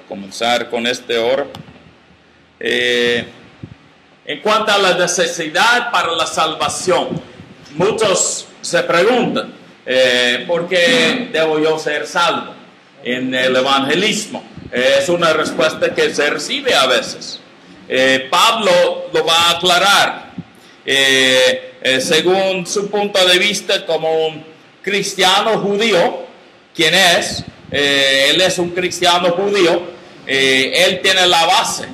comenzar con este oro. En cuanto a la necesidad para la salvación, muchos se preguntan, ¿por qué debo yo ser salvo en el evangelismo? Es una respuesta que se recibe a veces. Pablo lo va a aclarar. Según su punto de vista como un cristiano judío, ¿quién es? Él es un cristiano judío. Él tiene la base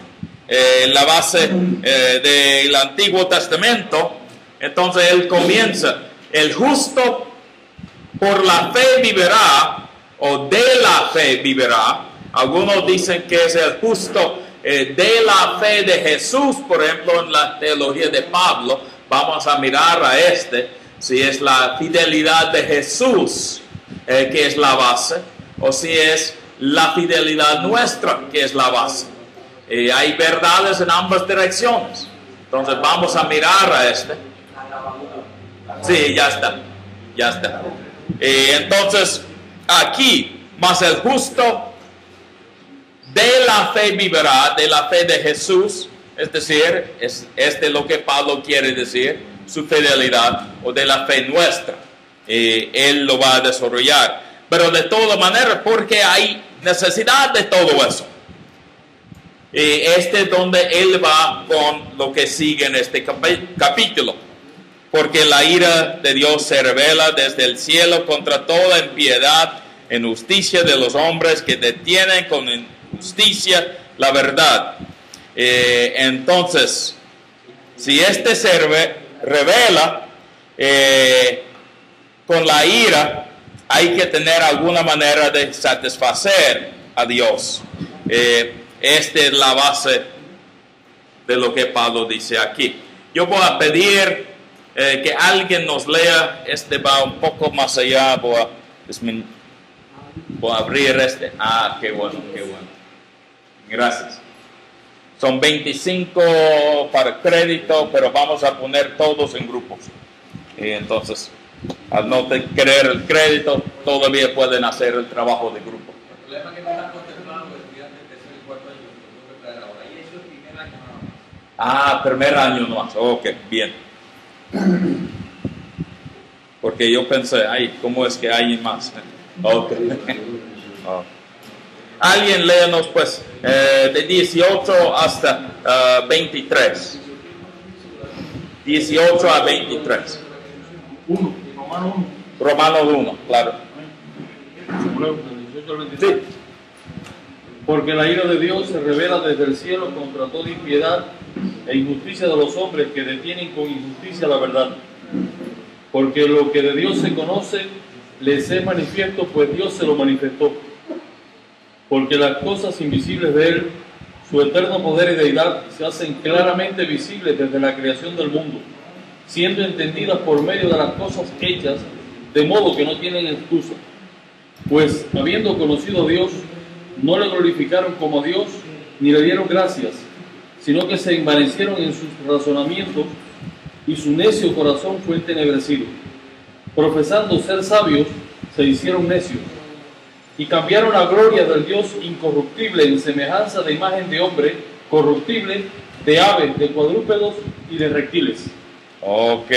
del Antiguo Testamento. Entonces él comienza: el justo por la fe vivirá, o de la fe vivirá. Algunos dicen que es el justo de la fe de Jesús. Por ejemplo, en la teología de Pablo vamos a mirar a si es la fidelidad de Jesús que es la base, o si es la fidelidad nuestra que es la base. Hay verdades en ambas direcciones. Entonces vamos a mirar a Sí, ya está. Entonces aquí, más el justo de la fe vivirá, de la fe de Jesús, es decir, es de lo que Pablo quiere decir, su fidelidad, o de la fe nuestra. Él lo va a desarrollar. Pero de todas maneras, porque hay necesidad de todo eso. Es donde él va con lo que sigue en este capítulo. Porque la ira de Dios se revela desde el cielo contra toda impiedad, injusticia de los hombres que detienen con injusticia la verdad. Entonces, si se revela con la ira, hay que tener alguna manera de satisfacer a Dios. Esta es la base de lo que Pablo dice aquí. Yo voy a pedir que alguien nos lea. Va un poco más allá. Voy a abrir qué bueno. Gracias. Son 25 para crédito, pero vamos a poner todos en grupos. Entonces, al no querer el crédito, todavía pueden hacer el trabajo de grupo. El problema que no están contemplando estudiantes de tercer y cuarto año, lo que traer ahora. Y eso es primer año nada más. Primer año no más. Ok, bien. Porque yo pensé, ¿cómo es que hay más? Ok. Alguien léanos pues de 18 hasta 23. 18 a 23. Romanos 1, claro. Sí. Porque la ira de Dios se revela desde el cielo contra toda impiedad e injusticia de los hombres que detienen con injusticia la verdad. Porque lo que de Dios se conoce les es manifiesto, pues Dios se lo manifestó. Porque las cosas invisibles de Él, su eterno poder y deidad, se hacen claramente visibles desde la creación del mundo, siendo entendidas por medio de las cosas hechas, de modo que no tienen excusa. Pues, habiendo conocido a Dios, no le glorificaron como Dios, ni le dieron gracias, sino que se envanecieron en sus razonamientos, y su necio corazón fue entenebrecido. Profesando ser sabios, se hicieron necios, y cambiaron la gloria del Dios incorruptible en semejanza de imagen de hombre, corruptible, de aves, de cuadrúpedos y de reptiles. Ok.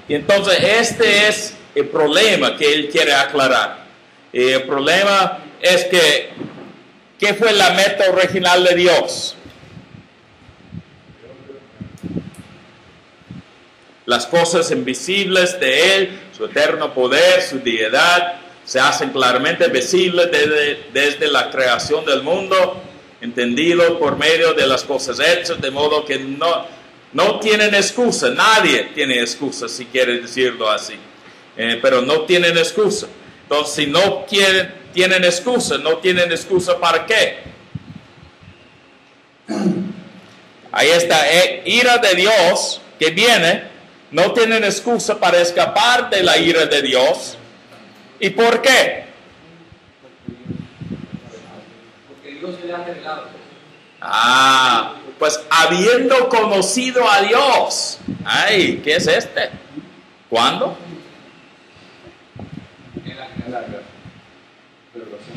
Y entonces este es el problema que él quiere aclarar. El problema es ¿qué fue la meta original de Dios? Las cosas invisibles de Él, su eterno poder, su deidad, se hacen claramente visibles desde la creación del mundo, entendido por medio de las cosas hechas, de modo que no tienen excusa. Nadie tiene excusa, si quiere decirlo así. Pero no tienen excusa. Entonces, si no tienen excusa, ¿no tienen excusa para qué? Ahí está, ira de Dios que viene. No tienen excusa para escapar de la ira de Dios. ¿Y por qué? Porque Dios se le ha revelado. Pues habiendo conocido a Dios. ¿Qué es ¿Cuándo?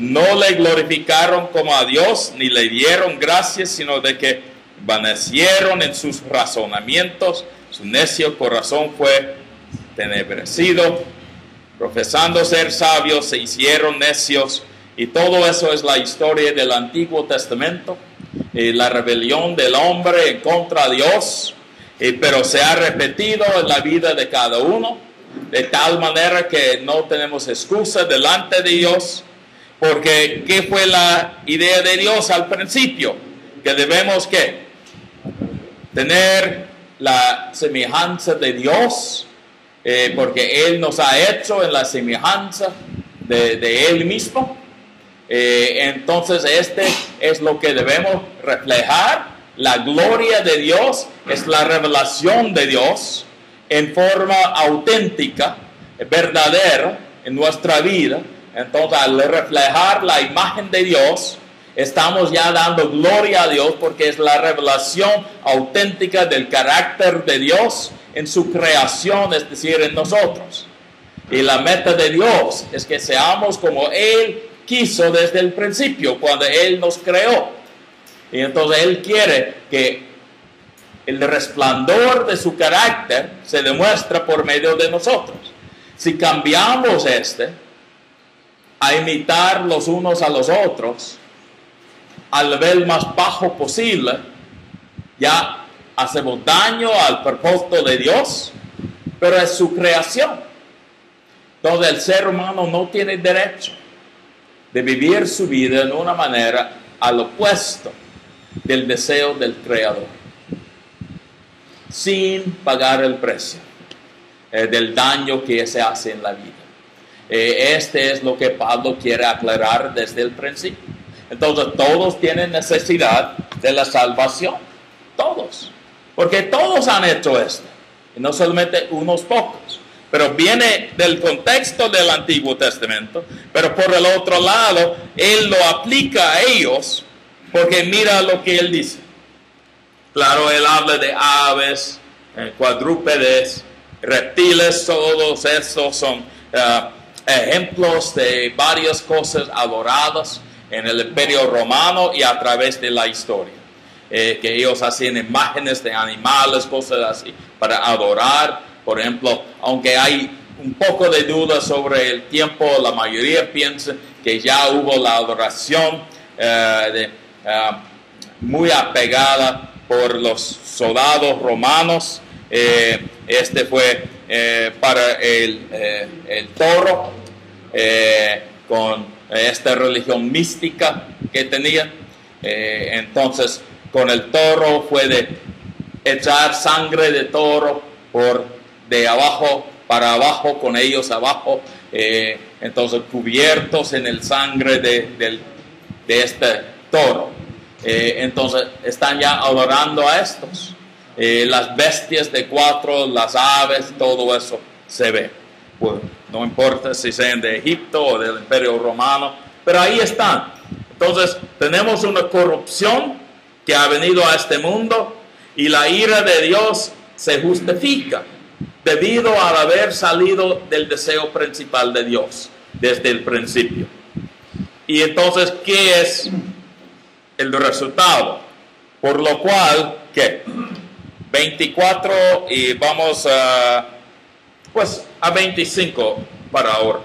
no le glorificaron como a Dios, ni le dieron gracias, sino de que vanecieron en sus razonamientos, su necio corazón fue tenebrecido, profesando ser sabios, se hicieron necios, y todo eso es la historia del Antiguo Testamento, la rebelión del hombre en contra de Dios, pero se ha repetido en la vida de cada uno, de tal manera que no tenemos excusa delante de Dios, porque ¿qué fue la idea de Dios al principio? Que debemos ¿qué? Tener la semejanza de Dios, porque Él nos ha hecho en la semejanza de Él mismo. Entonces este es lo que debemos reflejar. La gloria de Dios es la revelación de Dios en forma auténtica, verdadera en nuestra vida. Entonces al reflejar la imagen de Dios, estamos ya dando gloria a Dios, porque es la revelación auténtica del carácter de Dios en su creación, es decir, en nosotros. Y la meta de Dios es que seamos como Él quiso desde el principio, cuando Él nos creó. Y entonces Él quiere que el resplandor de su carácter se demuestra por medio de nosotros. Si cambiamos a imitar los unos a los otros al nivel más bajo posible, ya hacemos daño al propósito de Dios, pero es su creación. Entonces el ser humano no tiene derecho de vivir su vida en una manera al opuesto del deseo del Creador, sin pagar el precio del daño que se hace en la vida. Este es lo que Pablo quiere aclarar desde el principio. Entonces todos tienen necesidad de la salvación, todos, porque todos han hecho esto, y no solamente unos pocos. Pero viene del contexto del Antiguo Testamento, pero por el otro lado, Él lo aplica a ellos, porque mira lo que Él dice. Claro, Él habla de aves, cuadrúpedes, reptiles, todos estos son ejemplos de varias cosas adoradas en el Imperio Romano y a través de la historia. Que ellos hacían imágenes de animales, cosas así, para adorar. Por ejemplo, aunque hay un poco de duda sobre el tiempo, la mayoría piensa que ya hubo la adoración muy apegada por los soldados romanos. Este fue para el toro, con esta religión mística que tenían. Entonces, con el toro fue de echar sangre de toro de abajo para abajo, con ellos abajo, entonces cubiertos en el sangre de este toro. Entonces están ya adorando a estos. Las bestias de cuatro, las aves, todo eso se ve. Pues, no importa si sean de Egipto o del Imperio Romano, pero ahí están. Entonces tenemos una corrupción que ha venido a este mundo, y la ira de Dios se justifica debido al haber salido del deseo principal de Dios desde el principio. Y entonces, ¿qué es el resultado? Por lo cual, ¿qué? 24 y vamos a 25 para ahora.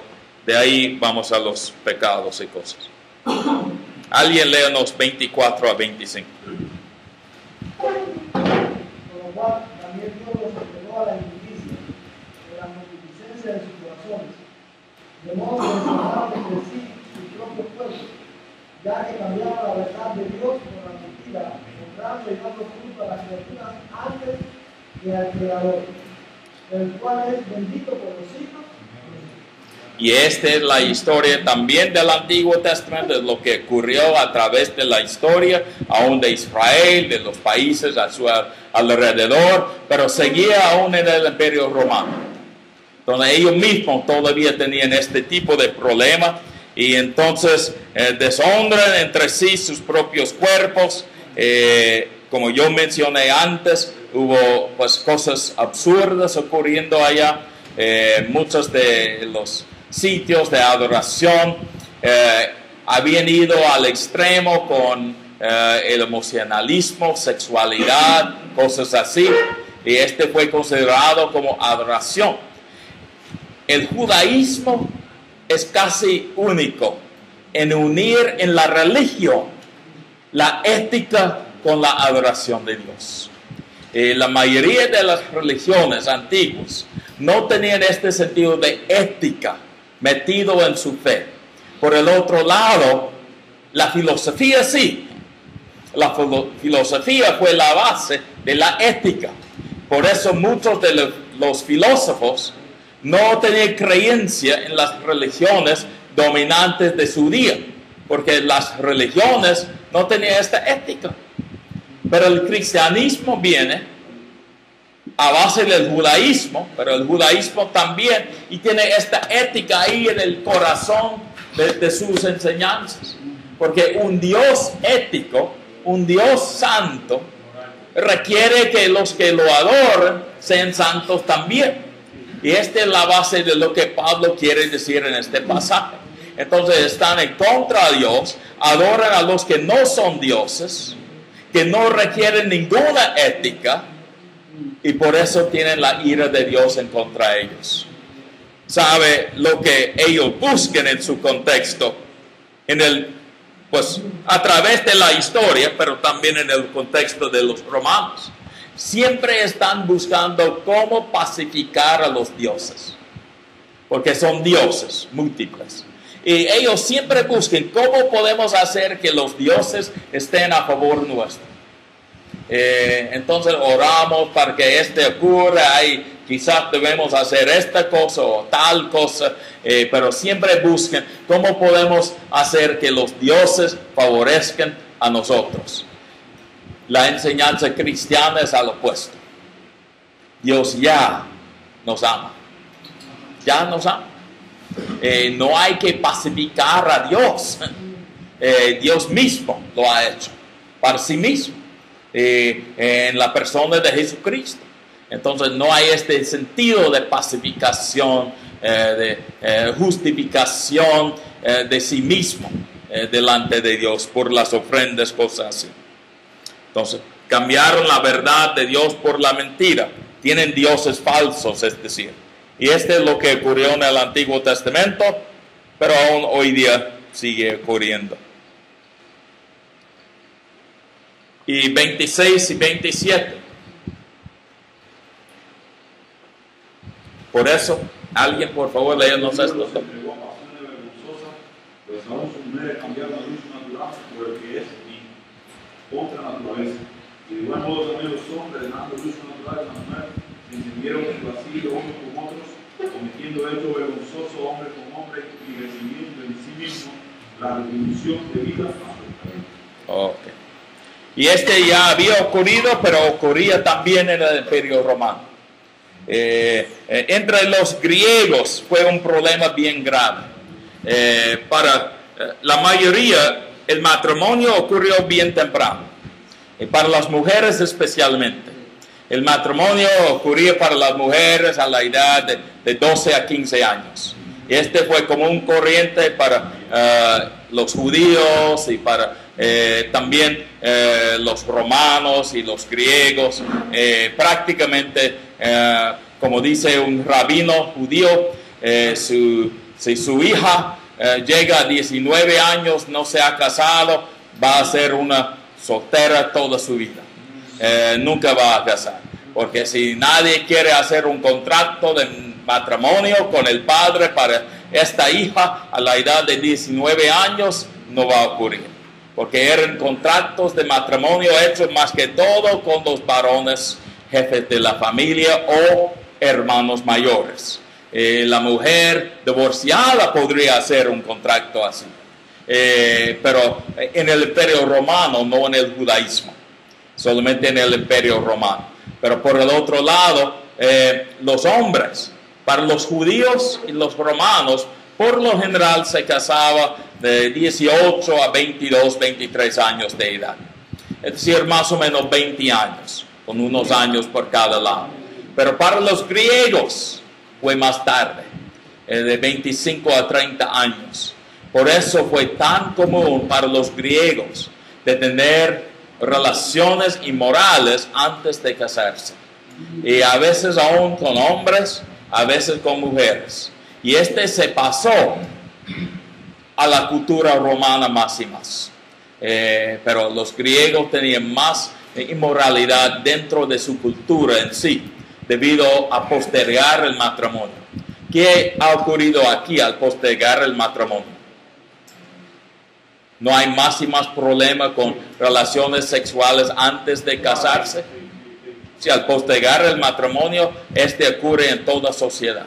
De ahí vamos a los pecados y cosas. Alguien léanos 24 a 25. También Dios los entregó a la injusticia, de la magnificencia de sus corazones, de modo que separaron entre sí su propio pueblo, ya que cambiaban la verdad de Dios por la mentira, comprando y dando fruto a las criaturas antes que al Creador, el cual es bendito por los siglos. Y esta es la historia también del Antiguo Testamento, es lo que ocurrió a través de la historia, aún de Israel, de los países a su alrededor, pero seguía aún en el Imperio Romano, donde ellos mismos todavía tenían este tipo de problema, y entonces deshonran entre sí sus propios cuerpos. Como yo mencioné antes, hubo pues cosas absurdas ocurriendo allá. Muchos de los sitios de adoración habían ido al extremo con el emocionalismo, sexualidad, cosas así, y este fue considerado como adoración. El judaísmo es casi único en unir en la religión la ética con la adoración de Dios. La mayoría de las religiones antiguas no tenían este sentido de ética metido en su fe. Por el otro lado, la filosofía sí. La filosofía fue la base de la ética. Por eso muchos de los filósofos no tenían creencia en las religiones dominantes de su día, porque las religiones no tenían esta ética. Pero el cristianismo viene a base del judaísmo, pero el judaísmo también, y tiene esta ética ahí en el corazón de sus enseñanzas. Porque un Dios ético, un Dios santo, requiere que los que lo adoren sean santos también. Y esta es la base de lo que Pablo quiere decir en este pasaje. Entonces están en contra de Dios, adoran a los que no son dioses, que no requieren ninguna ética, y por eso tienen la ira de Dios en contra de ellos. ¿Sabe lo que ellos buscan en su contexto? Pues a través de la historia, pero también en el contexto de los romanos. Siempre están buscando cómo pacificar a los dioses, porque son dioses múltiples. Y ellos siempre buscan cómo podemos hacer que los dioses estén a favor nuestro. Entonces oramos para que ocurra, y quizás debemos hacer esta cosa o tal cosa, pero siempre buscan cómo podemos hacer que los dioses favorezcan a nosotros. La enseñanza cristiana es al opuesto. Dios ya nos ama. Ya nos ama. No hay que pacificar a Dios. Dios mismo lo ha hecho para sí mismo. En la persona de Jesucristo. Entonces no hay este sentido de pacificación, de justificación de sí mismo delante de Dios por las ofrendas, cosas así. Entonces cambiaron la verdad de Dios por la mentira. Tienen dioses falsos, es decir. Y es lo que ocurrió en el Antiguo Testamento, pero aún hoy día sigue ocurriendo. Y 26 y 27. Por eso, alguien por favor léanos esto. Pues aún sus mujeres cambiaron la luz natural por el que es otra naturaleza. Y de igual modo también los hombres, dejando luz natural en la mujer, se encendieron en vacío unos con otros, cometiendo hecho vergonzoso hombre con hombre y recibiendo en sí mismo la retribución debida a su pecado. Okay. Y ya había ocurrido, pero ocurría también en el Imperio Romano. Entre los griegos fue un problema bien grave. Para la mayoría, el matrimonio ocurrió bien temprano. Para las mujeres especialmente. El matrimonio ocurría para las mujeres a la edad de 12 a 15 años. Y fue como un corriente para los judíos y para también los romanos y los griegos. Prácticamente, como dice un rabino judío, si su hija llega a 19 años, no se ha casado, va a ser una soltera toda su vida. Nunca va a casar. Porque si nadie quiere hacer un contrato de matrimonio con el padre para esta hija a la edad de 19 años, no va a ocurrir. Porque eran contratos de matrimonio hechos más que todo con los varones jefes de la familia o hermanos mayores. La mujer divorciada podría hacer un contrato así. Pero en el Imperio Romano, no en el judaísmo. Solamente en el Imperio Romano. Pero por el otro lado, los hombres, para los judíos y los romanos, por lo general se casaba de 18 a 22, 23 años de edad. Es decir, más o menos 20 años, con unos años por cada lado. Pero para los griegos fue más tarde, de 25 a 30 años. Por eso fue tan común para los griegos de tener relaciones inmorales antes de casarse. Y a veces aún con hombres, a veces con mujeres. Y se pasó a la cultura romana más y más. Pero los griegos tenían más inmoralidad dentro de su cultura en sí, debido a postergar el matrimonio. ¿Qué ha ocurrido aquí al postergar el matrimonio? ¿No hay más y más problemas con relaciones sexuales antes de casarse? Si al postergar el matrimonio, ocurre en toda sociedad.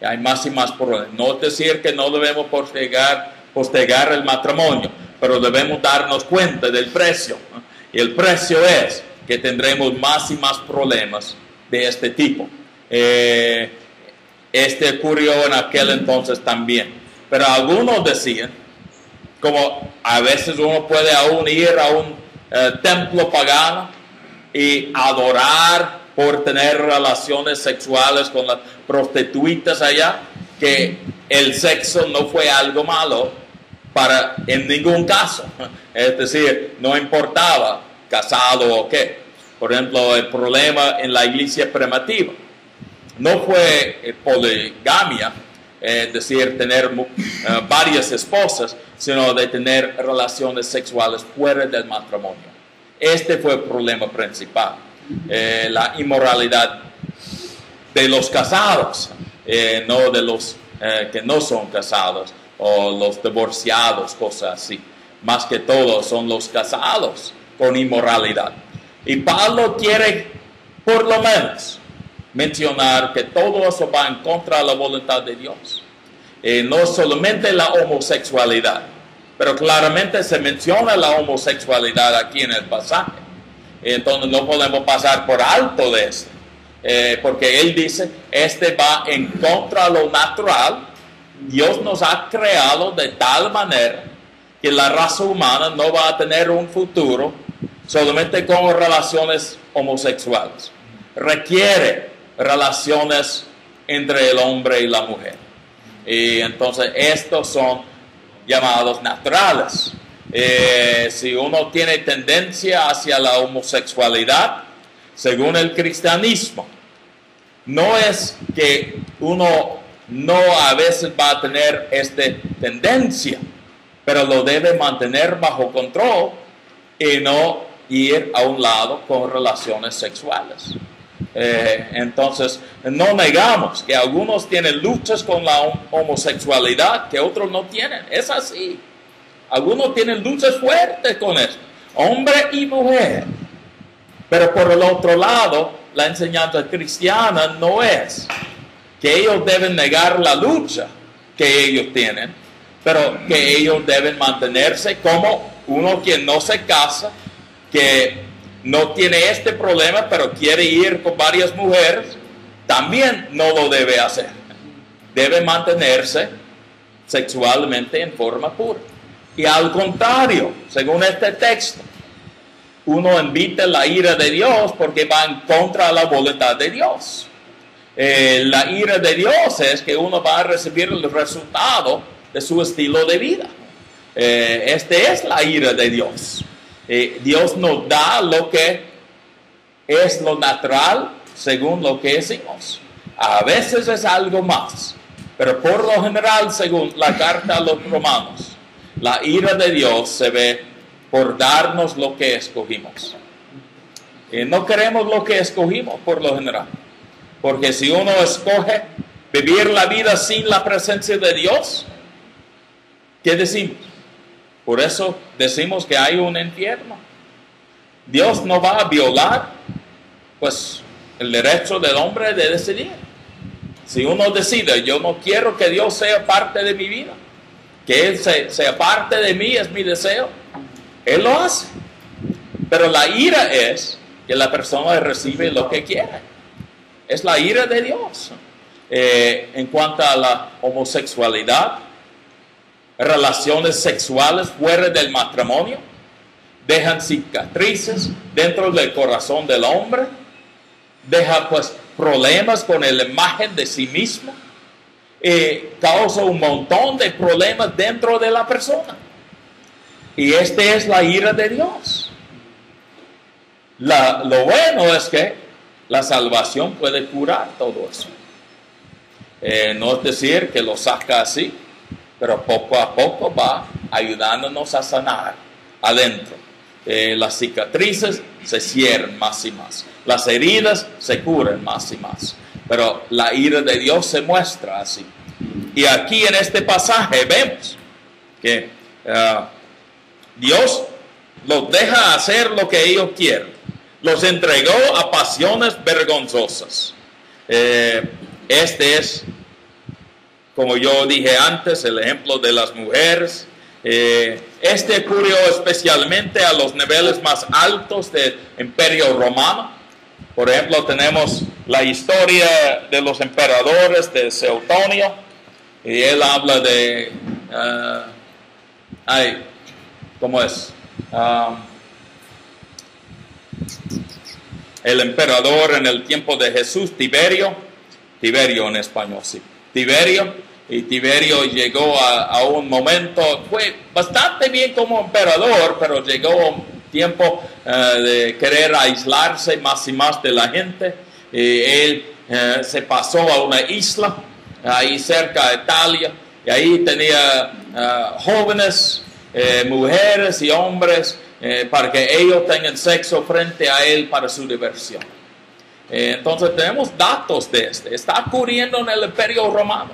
Hay más y más problemas. No es decir que no debemos postergar el matrimonio, pero debemos darnos cuenta del precio. Y el precio es que tendremos más y más problemas de este tipo. Ocurrió en aquel entonces también. Pero algunos decían, como a veces uno puede aún ir a un templo pagano y adorar por tener relaciones sexuales con las prostitutas allá, que el sexo no fue algo malo en ningún caso. Es decir, no importaba casado o qué. Por ejemplo, el problema en la iglesia primitiva no fue poligamia, es decir, tener varias esposas, sino de tener relaciones sexuales fuera del matrimonio. Fue el problema principal, la inmoralidad de los casados, no de los que no son casados, o los divorciados, cosas así. Más que todo son los casados con inmoralidad. Y Pablo quiere, por lo menos, mencionar que todo eso va en contra de la voluntad de Dios. No solamente la homosexualidad, pero claramente se menciona la homosexualidad aquí en el pasaje. Entonces no podemos pasar por alto de esto, porque él dice, va en contra de lo natural. Dios nos ha creado de tal manera que la raza humana no va a tener un futuro solamente con relaciones homosexuales. Requiere relaciones entre el hombre y la mujer. Y entonces estos son llamados naturales. Si uno tiene tendencia hacia la homosexualidad, según el cristianismo, no es que uno no a veces va a tener esta tendencia, pero lo debe mantener bajo control y no ir a un lado con relaciones sexuales. Entonces, no negamos que algunos tienen luchas con la homosexualidad que otros no tienen. Es así. Algunos tienen luchas fuertes con esto, hombre y mujer. Pero por el otro lado, la enseñanza cristiana no es que ellos deben negar la lucha que ellos tienen, pero que ellos deben mantenerse como uno que no se casa, que no tiene este problema, pero quiere ir con varias mujeres, también no lo debe hacer. Debe mantenerse sexualmente en forma pura. Y al contrario, según este texto, uno invita la ira de Dios porque va en contra de la voluntad de Dios. La ira de Dios es que uno va a recibir el resultado de su estilo de vida. Es la ira de Dios. Dios nos da lo que es lo natural según lo que decimos. A veces es algo más, pero por lo general, según la carta a los romanos, la ira de Dios se ve por darnos lo que escogimos. No queremos lo que escogimos por lo general, porque si uno escoge vivir la vida sin la presencia de Dios, ¿qué decimos? Por eso decimos que hay un infierno. Dios no va a violar, pues, el derecho del hombre de decidir. Si uno decide, yo no quiero que Dios sea parte de mi vida, que Él sea parte de mí, es mi deseo, Él lo hace. Pero la ira es que la persona recibe lo que quiere. Es la ira de Dios. En cuanto a la homosexualidad, relaciones sexuales fuera del matrimonio dejan cicatrices dentro del corazón del hombre, deja pues problemas con la imagen de sí mismo, causa un montón de problemas dentro de la persona. Y esta es la ira de Dios. Lo bueno es que la salvación puede curar todo eso. No es decir que lo saca así, pero poco a poco va ayudándonos a sanar adentro. Las cicatrices se cierran más y más. Las heridas se curan más y más. Pero la ira de Dios se muestra así. Y aquí en este pasaje vemos que Dios los deja hacer lo que ellos quieren. Los entregó a pasiones vergonzosas. Este es, como yo dije antes, el ejemplo de las mujeres. Este ocurrió especialmente a los niveles más altos del Imperio Romano. Por ejemplo, tenemos la historia de los emperadores de Suetonio, y él habla de, ¿cómo es? El emperador en el tiempo de Jesús, Tiberio en español, sí, Tiberio llegó a un momento, fue bastante bien como emperador, pero llegó un tiempo de querer aislarse más y más de la gente. Él se pasó a una isla ahí cerca de Italia, y ahí tenía jóvenes, mujeres y hombres, para que ellos tengan sexo frente a él para su diversión. Entonces tenemos datos de está ocurriendo en el Imperio Romano,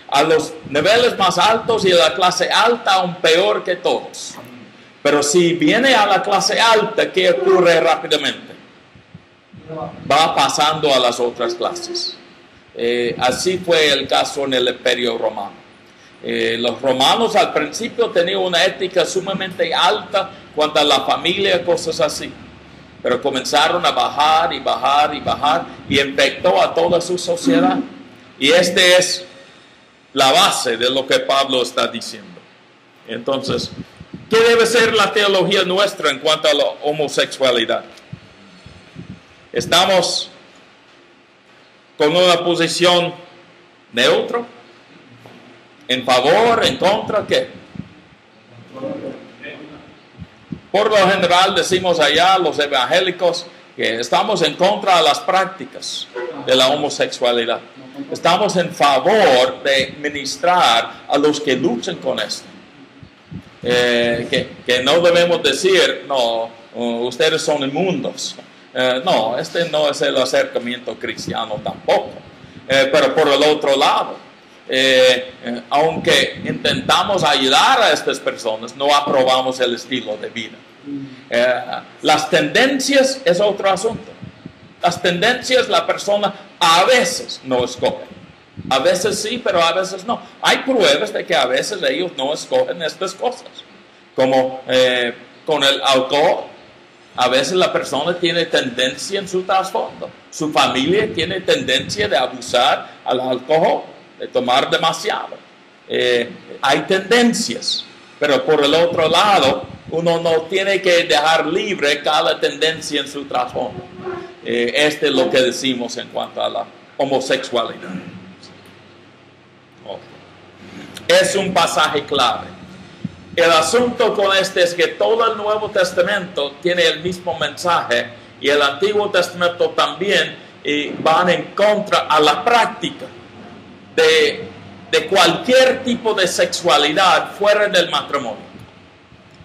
a los niveles más altos, y a la clase alta aún peor que todos. Pero si viene a la clase alta, ¿qué ocurre rápidamente? Va pasando a las otras clases. Así fue el caso en el Imperio Romano. Los romanos al principio tenían una ética sumamente alta cuanto a la familia, cosas así. Pero comenzaron a bajar y bajar y bajar, y infectó a toda su sociedad. Y esta es la base de lo que Pablo está diciendo. Entonces, ¿qué debe ser la teología nuestra en cuanto a la homosexualidad? ¿Estamos con una posición neutra? ¿En favor? ¿En contra? ¿Qué? Por lo general decimos allá los evangélicos que estamos en contra de las prácticas de la homosexualidad. Estamos en favor de ministrar a los que luchan con esto. Que no debemos decir, no, ustedes son inmundos. No, este no es el acercamiento cristiano tampoco. Pero por el otro lado, aunque intentamos ayudar a estas personas, no aprobamos el estilo de vida. Las tendencias es otro asunto. Las tendencias la persona a veces no escoge. A veces sí, pero a veces no. Hay pruebas de que a veces ellos no escogen estas cosas. Como con el alcohol. A veces la persona tiene tendencia en su trasfondo. Su familia tiene tendencia de abusar al alcohol, de tomar demasiado. Hay tendencias, pero por el otro lado, uno no tiene que dejar libre cada tendencia en su trasfondo. Este es lo que decimos en cuanto a la homosexualidad. Es un pasaje clave. El asunto con este es que todo el Nuevo Testamento tiene el mismo mensaje, y el Antiguo Testamento también, y van en contra a la práctica de cualquier tipo de sexualidad fuera del matrimonio.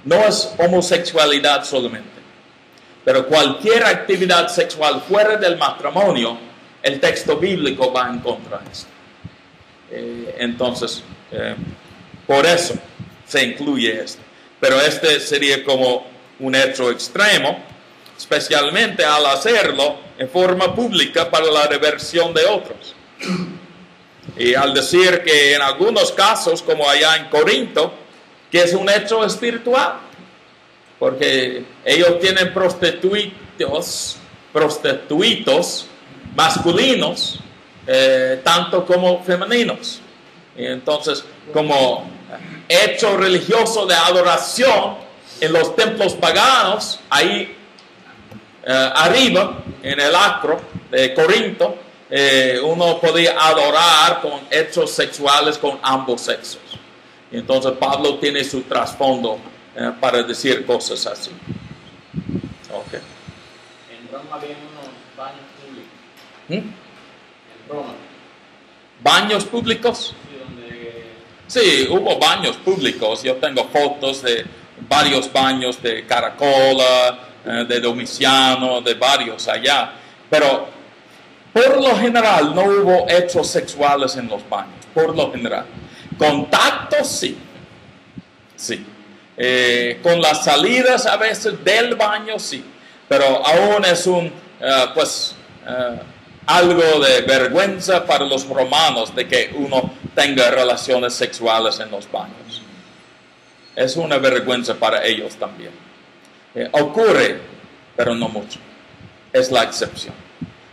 No es homosexualidad solamente, pero cualquier actividad sexual fuera del matrimonio, el texto bíblico va en contra de esto. Entonces, por eso se incluye esto. Pero este sería como un hecho extremo, especialmente al hacerlo en forma pública para la diversión de otros. Y al decir que en algunos casos, como allá en Corinto, que es un hecho espiritual, porque ellos tienen prostituitos masculinos, tanto como femeninos. Y entonces, como hecho religioso de adoración en los templos paganos, ahí arriba, en el acro de Corinto, uno podía adorar con hechos sexuales con ambos sexos. Y entonces Pablo tiene su trasfondo para decir cosas así. Okay. En Roma había unos baños públicos. En Roma. ¿Baños públicos? Sí, donde... Sí, hubo baños públicos. Yo tengo fotos de varios baños de Caracola, de Domiciano, de varios allá. Pero por lo general no hubo hechos sexuales en los baños, por lo general. Contactos sí. Sí. Con las salidas a veces del baño sí. Pero aún es algo de vergüenza para los romanos de que uno tenga relaciones sexuales en los baños. Es una vergüenza para ellos también. Ocurre, pero no mucho. Es la excepción.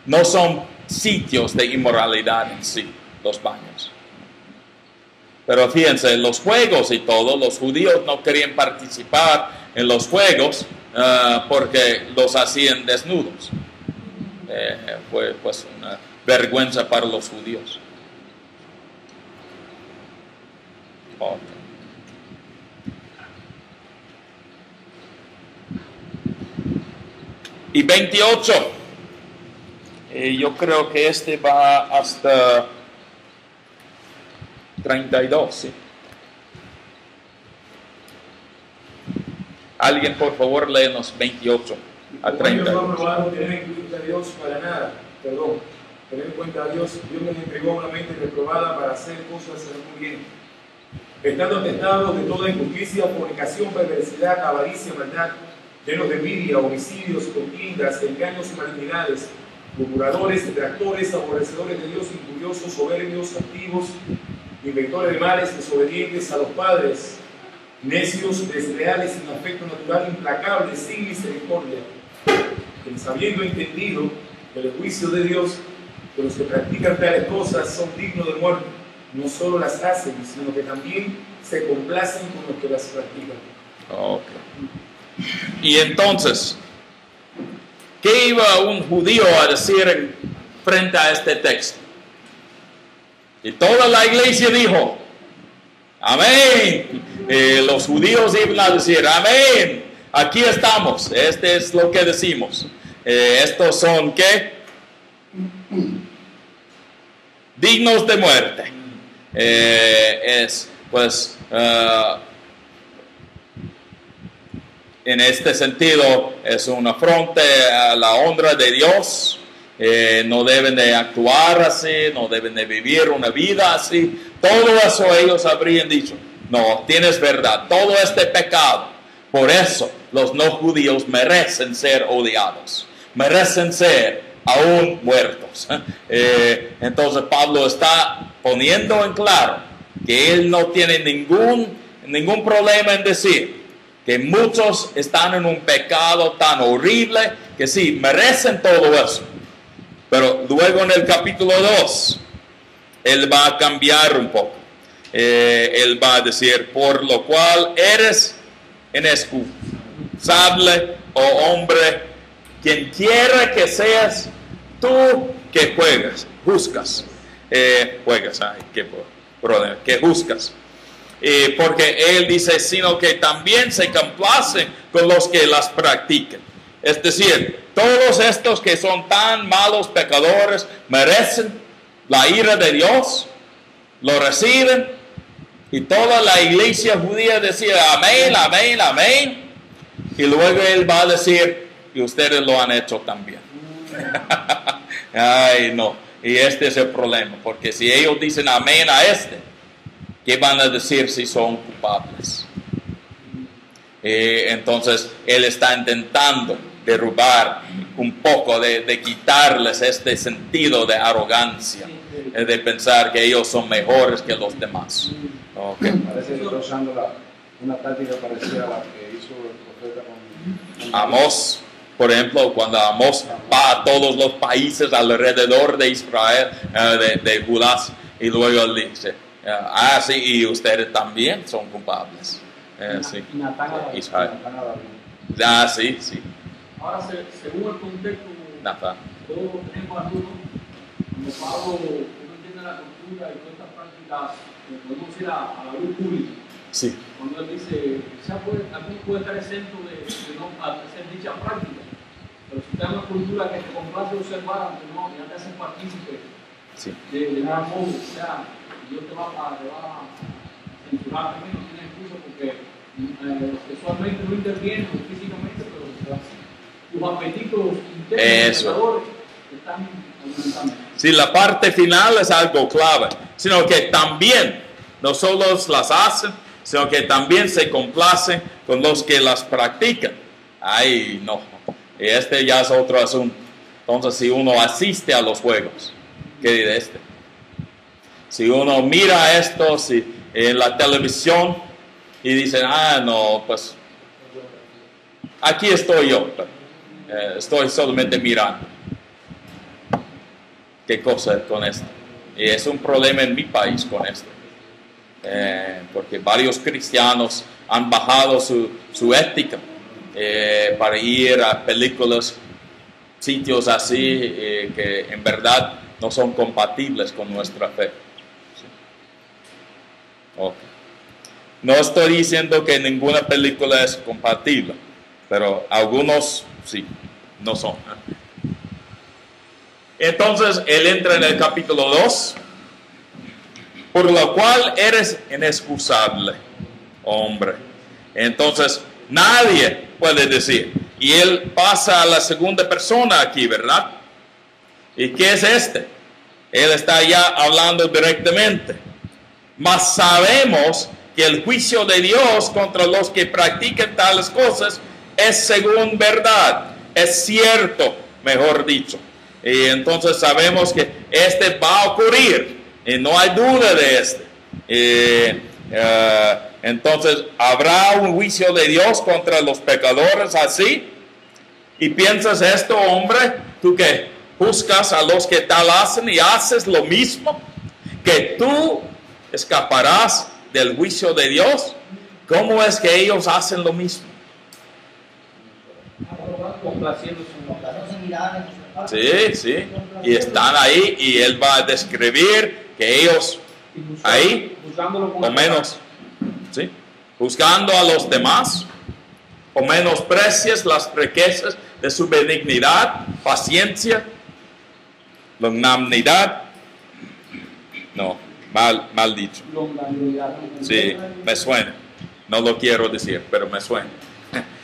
No son sitios de inmoralidad en sí, los baños. Pero fíjense, los juegos y todo, los judíos no querían participar en los juegos porque los hacían desnudos. Fue pues una vergüenza para los judíos. Okay. Y 28. Yo creo que este va hasta 32, ¿sí? Alguien, por favor, léenos 28 a 32. No probaron tener en cuenta a Dios para nada, tener en cuenta a Dios, Dios les entregó una mente reprobada para hacer cosas muy bien, estando atestados de toda injusticia, fornicación, perversidad, avaricia, maldad, llenos de envidia, homicidios, contiendas, engaños y malignidades, murmuradores, detractores, aborrecedores de Dios, injuriosos, soberbios, altivos, inventores de males, desobedientes a los padres, necios, desleales, sin afecto natural, implacables, sin misericordia, que habiendo entendido el juicio de Dios, que los que practican tales cosas son dignos de muerte, no solo las hacen, sino que también se complacen con los que las practican. Okay. Y entonces, ¿qué iba un judío a decir frente a este texto? Y toda la iglesia dijo, amén. Los judíos iban a decir, amén, aquí estamos, este es lo que decimos. Estos son, ¿qué? Dignos de muerte. En este sentido, es un afronte a la honra de Dios. No deben de actuar así, no deben de vivir una vida así. Todo eso ellos habrían dicho. No, tienes verdad, todo este pecado. Por eso los no judíos merecen ser odiados, merecen ser aún muertos. Entonces Pablo está poniendo en claro que él no tiene ningún problema en decir que muchos están en un pecado tan horrible que sí, merecen todo eso. Pero luego en el capítulo 2, él va a cambiar un poco. Él va a decir, por lo cual eres inexcusable, oh hombre, quien quiera que seas tú que juzgas, que juzgas. Porque él dice, sino que también se complacen con los que las practiquen. Es decir, todos estos que son tan malos pecadores merecen la ira de Dios, lo reciben, y toda la iglesia judía decía amén, amén, amén, y luego él va a decir, y ustedes lo han hecho también. Ay, no, y este es el problema, porque si ellos dicen amén a ¿qué van a decir si son culpables? Entonces él está intentando derrubar un poco, de quitarles este sentido de arrogancia, de pensar que ellos son mejores que los demás. Okay. Parece que está usando una táctica parecida a la que hizo el profeta con Amós, por ejemplo, cuando Amós va a todos los países alrededor de Israel, de Judá, y luego él dice, sí, y ustedes también son culpables. Sí. Israel. Sí, sí. Ahora, según el contexto, Natán. todos tenemos algunos Cuando Pablo no entiende la cultura y todas estas prácticas, podemos ir a la luz pública. Sí. Cuando él dice, aquí puede estar exento de no hacer dicha práctica, pero si está en una cultura que te complace observar, aunque no, ya te hacen partícipe Sí. de nada modo, o sea, Dios te va a censurar también, no tienes excusa porque sexualmente no interviene físicamente, pero tus apetitos internos están aumentando. Sí, la parte final es algo clave, sino que también no solo las hacen, sino que también se complacen con los que las practican. Ay, no, este ya es otro asunto. Entonces, si uno asiste a los juegos, ¿qué diré este? Si uno mira esto en la televisión y dicen, no, pues aquí estoy yo, estoy solamente mirando. ¿Qué cosa es con esto? Y es un problema en mi país con esto. Porque varios cristianos han bajado su ética para ir a películas, sitios así que en verdad no son compatibles con nuestra fe. Sí. Okay. No estoy diciendo que ninguna película es compatible, pero algunos sí, no son. Entonces él entra en el capítulo 2. Por lo cual eres inexcusable, hombre. Entonces, nadie puede decir. Y él pasa a la segunda persona aquí, ¿verdad? ¿Y qué es este? Él está ya hablando directamente. Mas sabemos que el juicio de Dios contra los que practican tales cosas es según verdad, es cierto, mejor dicho. Y entonces sabemos que este va a ocurrir. Y no hay duda de esto. Entonces, ¿habrá un juicio de Dios contra los pecadores así? ¿Y piensas esto, hombre? ¿Tú que juzgas a los que tal hacen y haces lo mismo? ¿Que tú escaparás del juicio de Dios? ¿Cómo es que ellos hacen lo mismo? Sí, sí. Y están ahí y él va a describir que ellos ahí, o menos, ¿sí? Juzgando a los demás, o menosprecias las riquezas de su benignidad, paciencia, longanimidad. No, mal dicho. Sí, me suena. No lo quiero decir, pero me suena.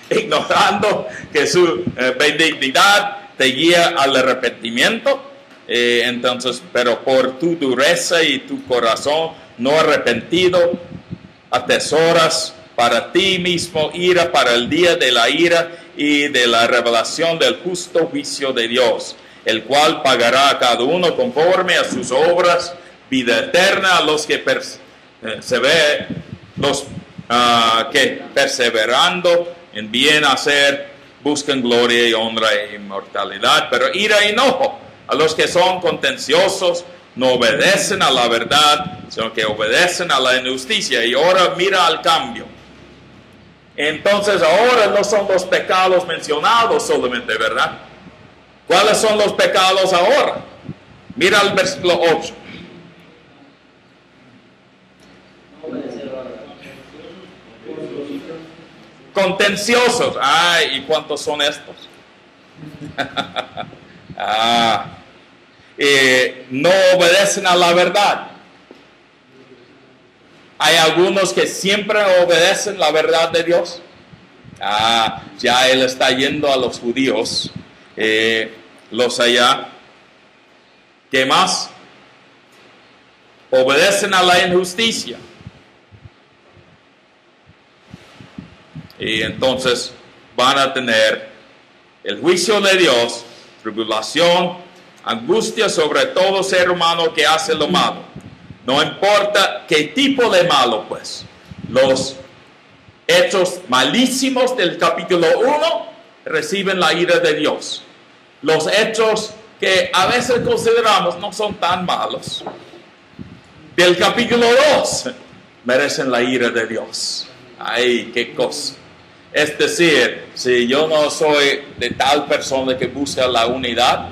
Ignorando que su benignidad te guía al arrepentimiento. Entonces, pero por tu dureza y tu corazón no arrepentido, atesoras para ti mismo ira para el día de la ira y de la revelación del justo juicio de Dios, el cual pagará a cada uno conforme a sus obras, vida eterna a los que que perseverando en bien hacer buscan gloria y honra e inmortalidad, pero ira y enojo a los que son contenciosos, no obedecen a la verdad, sino que obedecen a la injusticia. Y ahora mira al cambio. Entonces ahora no son los pecados mencionados solamente, ¿verdad? ¿Cuáles son los pecados ahora? Mira el versículo 8. Contenciosos. Ay, ¿y cuántos son estos? No obedecen a la verdad. Hay algunos que siempre obedecen la verdad de Dios. Ya él está yendo a los judíos, los allá. ¿Qué más? Obedecen a la injusticia. Y entonces van a tener el juicio de Dios, tribulación, angustia sobre todo ser humano que hace lo malo. No importa qué tipo de malo, pues. Los hechos malísimos del capítulo 1 reciben la ira de Dios. Los hechos que a veces consideramos no son tan malos, del capítulo 2 merecen la ira de Dios. Ay, qué cosa. Es decir, si yo no soy de tal persona que busca la unidad,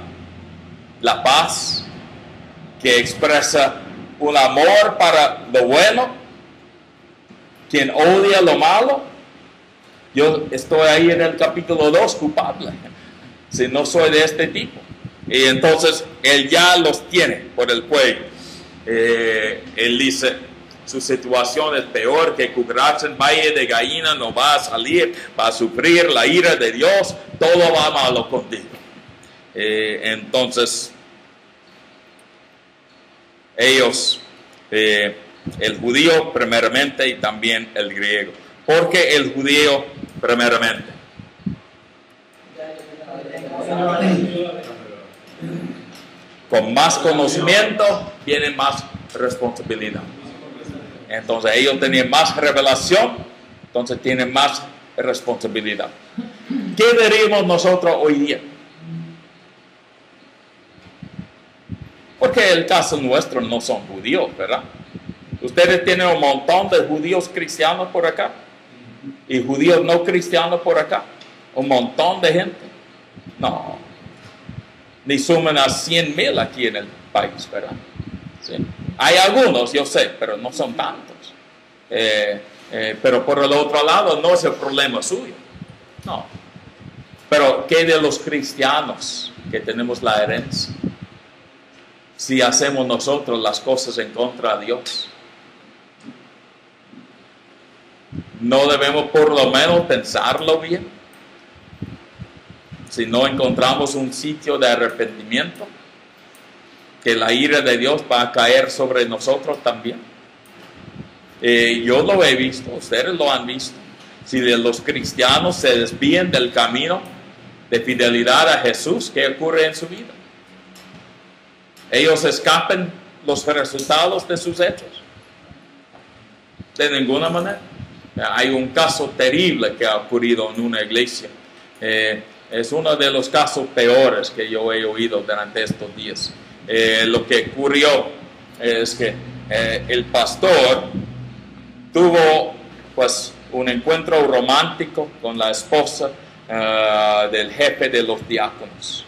la paz, que expresa un amor para lo bueno, quien odia lo malo. Yo estoy ahí en el capítulo 2, culpable, si no soy de este tipo. Y entonces él ya los tiene por el cuello. Él dice, su situación es peor que cubrarse en valle de gallina, no va a salir, va a sufrir la ira de Dios, todo va malo contigo. Entonces, ellos, el judío primeramente y también el griego. ¿Por qué el judío primeramente? Con más conocimiento viene más responsabilidad. Entonces ellos tenían más revelación, entonces tienen más responsabilidad. ¿Qué diríamos nosotros hoy día? Porque el caso nuestro no son judíos, ¿verdad? Ustedes tienen un montón de judíos cristianos por acá y judíos no cristianos por acá. Un montón de gente. No. Ni suman a 100,000 aquí en el país, ¿verdad? Sí. Hay algunos, yo sé, pero no son tantos. Pero por el otro lado, no es el problema suyo. No. Pero ¿qué de los cristianos que tenemos la herencia? Si hacemos nosotros las cosas en contra de Dios, ¿no debemos por lo menos pensarlo bien? Si no encontramos un sitio de arrepentimiento, que la ira de Dios va a caer sobre nosotros también. Yo lo he visto, ustedes lo han visto. Si los cristianos se desvían del camino de fidelidad a Jesús, ¿qué ocurre en su vida? Ellos escapan los resultados de sus hechos. De ninguna manera. Hay un caso terrible que ha ocurrido en una iglesia. Es uno de los casos peores que yo he oído durante estos días. Lo que ocurrió es que el pastor tuvo pues un encuentro romántico con la esposa del jefe de los diáconos.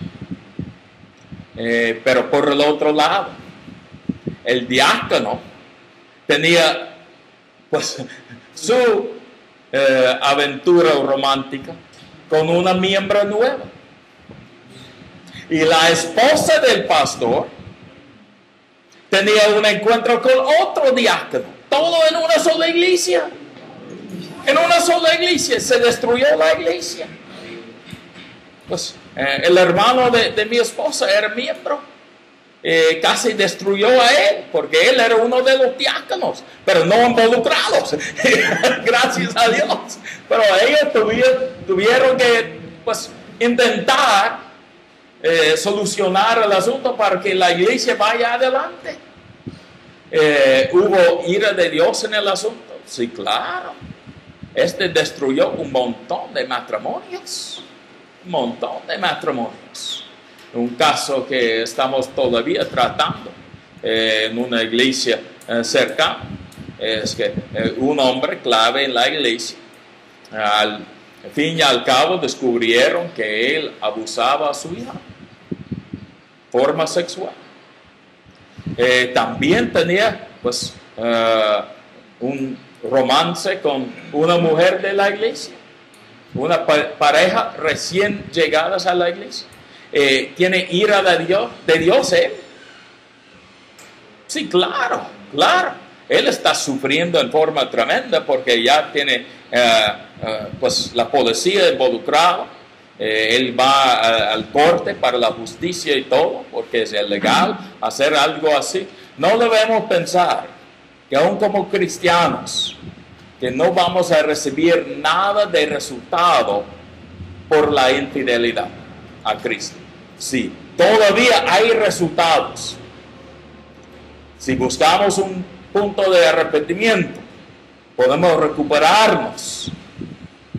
Pero por el otro lado, el diácono tenía pues su aventura romántica con una miembro nueva. Y la esposa del pastor tenía un encuentro con otro diácono. Todo en una sola iglesia. En una sola iglesia. Se destruyó la iglesia. Pues el hermano de mi esposa era miembro. Casi destruyó a él, porque él era uno de los diáconos, pero no involucrados. Gracias a Dios. Pero ellos tuvieron que pues intentar solucionar el asunto para que la iglesia vaya adelante. ¿Hubo ira de Dios en el asunto? Sí, claro. Destruyó un montón de matrimonios. Un montón de matrimonios. Un caso que estamos todavía tratando en una iglesia cercana. Es que un hombre clave en la iglesia, al fin y al cabo descubrieron que él abusaba a su hija. Forma sexual. También tenía pues un romance con una mujer de la iglesia, una pareja recién llegadas a la iglesia. ¿Tiene ira de Dios él? Sí, claro. Él está sufriendo en forma tremenda porque ya tiene pues la policía involucrada. Él va al corte para la justicia y todo, porque es ilegal hacer algo así. No debemos pensar que aún como cristianos, que no vamos a recibir nada de resultado por la infidelidad a Cristo. Sí, todavía hay resultados. Si buscamos un punto de arrepentimiento, podemos recuperarnos.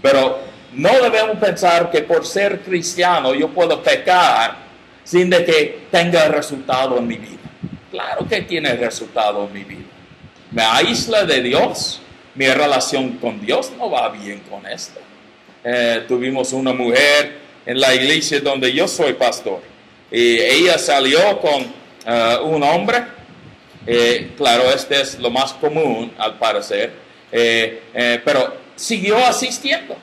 Pero no debemos pensar que por ser cristiano yo puedo pecar sin de que tenga resultado en mi vida. Claro que tiene resultado en mi vida. Me aísla de Dios. Mi relación con Dios no va bien con esto. Tuvimos una mujer en la iglesia donde yo soy pastor. Y ella salió con un hombre, claro, este es lo más común al parecer, pero siguió asistiendo.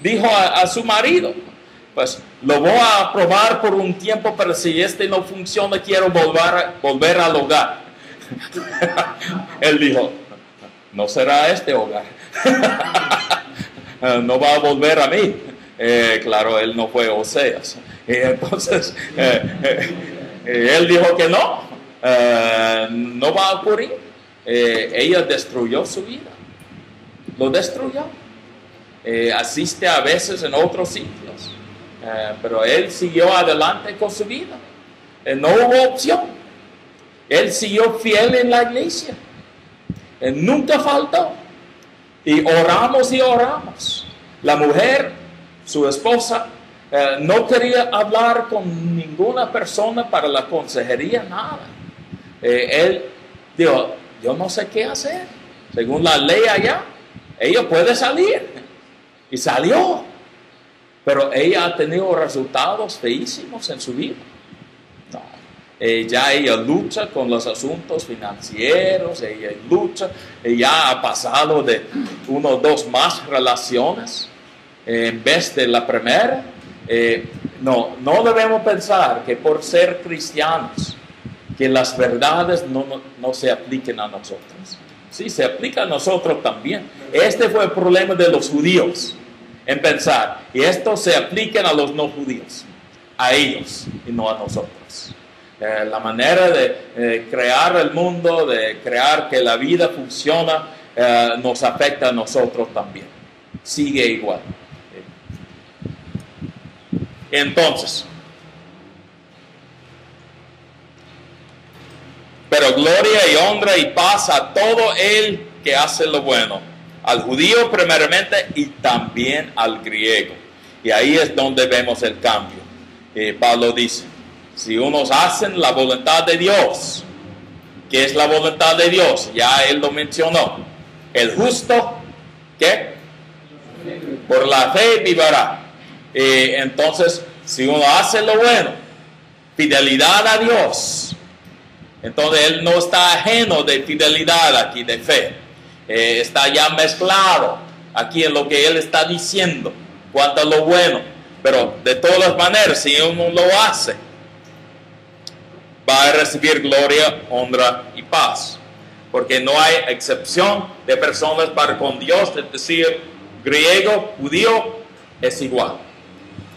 Dijo a su marido, pues lo voy a probar por un tiempo, pero si este no funciona, quiero volver al hogar. Él dijo, no será este hogar. No va a volver a mí. Claro, él no fue Oseas. Entonces, él dijo que no va a ocurrir. Ella destruyó su vida. Lo destruyó. Asiste a veces en otros sitios. Pero él siguió adelante con su vida. No hubo opción. Él siguió fiel en la iglesia. Nunca faltó. Y oramos y oramos. La mujer, su esposa, no quería hablar con ninguna persona para la consejería, nada. Él dijo, yo no sé qué hacer. Según la ley allá, ella puede salir. Y salió. Pero ella ha tenido resultados feísimos en su vida. No. Ya ella lucha con los asuntos financieros, ella lucha, ella ha pasado de 1 o 2 más relaciones en vez de la primera. No debemos pensar que por ser cristianos, que las verdades no se apliquen a nosotros. Sí, se aplica a nosotros también. Este fue el problema de los judíos, en pensar, y esto se aplica a los no judíos, a ellos y no a nosotros. La manera de crear el mundo, de crear que la vida funciona, nos afecta a nosotros también. Sigue igual. Entonces, pero gloria y honra y paz a todo el que hace lo bueno, al judío primeramente y también al griego. Y ahí es donde vemos el cambio. Pablo dice, si unos hacen la voluntad de Dios, ¿qué es la voluntad de Dios? Ya él lo mencionó. El justo, ¿qué? Por la fe vivirá. Entonces, si uno hace lo bueno, fidelidad a Dios, entonces él no está ajeno de fidelidad aquí, de fe. Está ya mezclado aquí en lo que él está diciendo, cuanto a lo bueno. Pero de todas maneras, si uno lo hace, va a recibir gloria, honra y paz. Porque no hay excepción de personas para con Dios, es decir, griego, judío, es igual.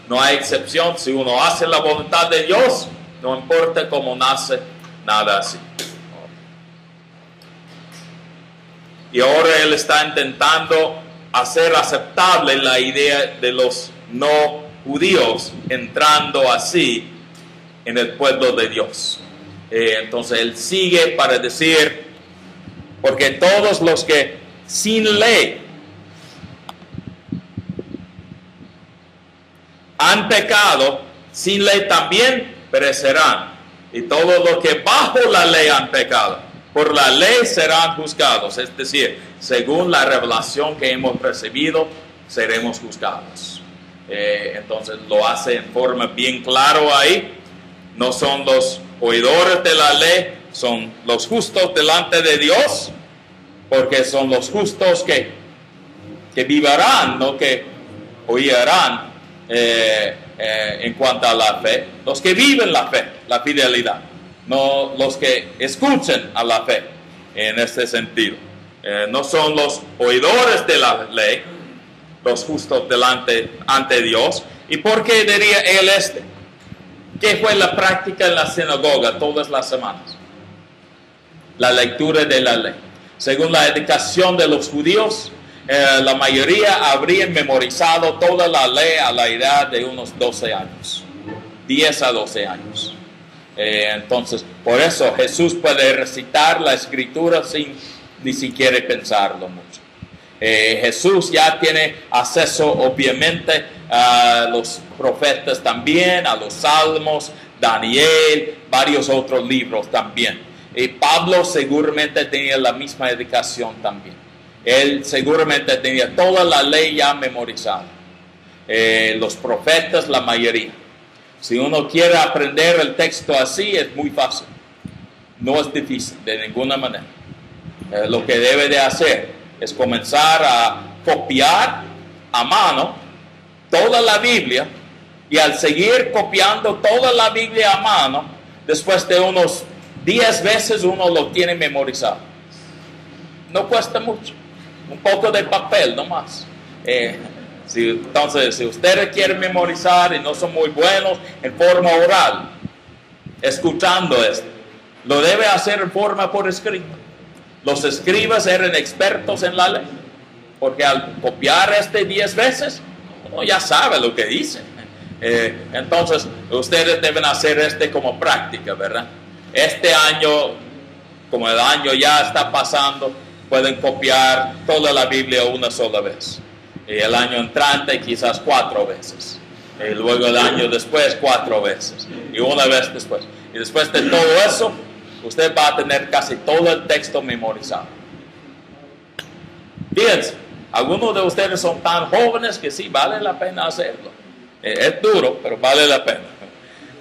No hay excepción. Si uno hace la voluntad de Dios, no importa cómo nace, nada así. Y ahora él está intentando hacer aceptable la idea de los no judíos entrando así en el pueblo de Dios. Entonces él sigue para decir, porque todos los que sin ley han pecado, sin ley también perecerán. Y todos los que bajo la ley han pecado, por la ley serán juzgados. Es decir, según la revelación que hemos recibido, seremos juzgados. Entonces lo hace en forma bien claro ahí. No son los oidores de la ley, son los justos delante de Dios, porque son los justos que vivirán, no que oirán en cuanto a la fe. Los que viven la fe, la fidelidad, no los que escuchen a la fe en este sentido. No son los oidores de la ley, los justos ante Dios. ¿Y por qué diría él ¿Qué fue la práctica en la sinagoga todas las semanas? La lectura de la ley. Según la educación de los judíos, la mayoría habrían memorizado toda la ley a la edad de unos 12 años. 10 a 12 años. Entonces, por eso Jesús puede recitar la escritura sin ni siquiera pensarlo mucho. Jesús ya tiene acceso obviamente a los profetas también, a los salmos, Daniel, varios otros libros también. Y Pablo seguramente tenía la misma educación también. Él seguramente tenía toda la ley ya memorizada. Los profetas, la mayoría. Si uno quiere aprender el texto así, es muy fácil. No es difícil de ninguna manera. Lo que debe de hacer es comenzar a copiar a mano toda la Biblia, y al seguir copiando toda la Biblia a mano, después de unos 10 veces uno lo tiene memorizado. No cuesta mucho, un poco de papel nomás. Entonces, si ustedes quieren memorizar y no son muy buenos en forma oral, escuchando esto, lo debe hacer en forma por escrito. Los escribas eran expertos en la ley, porque al copiar 10 veces, uno ya sabe lo que dice. Entonces, ustedes deben hacer como práctica, ¿verdad? Este año, como el año ya está pasando, pueden copiar toda la Biblia una sola vez. Y el año entrante quizás 4 veces. Y luego el año después 4 veces. Y una vez después. Y después de todo eso, usted va a tener casi todo el texto memorizado. Fíjense, algunos de ustedes son tan jóvenes que sí vale la pena hacerlo. Es duro, pero vale la pena.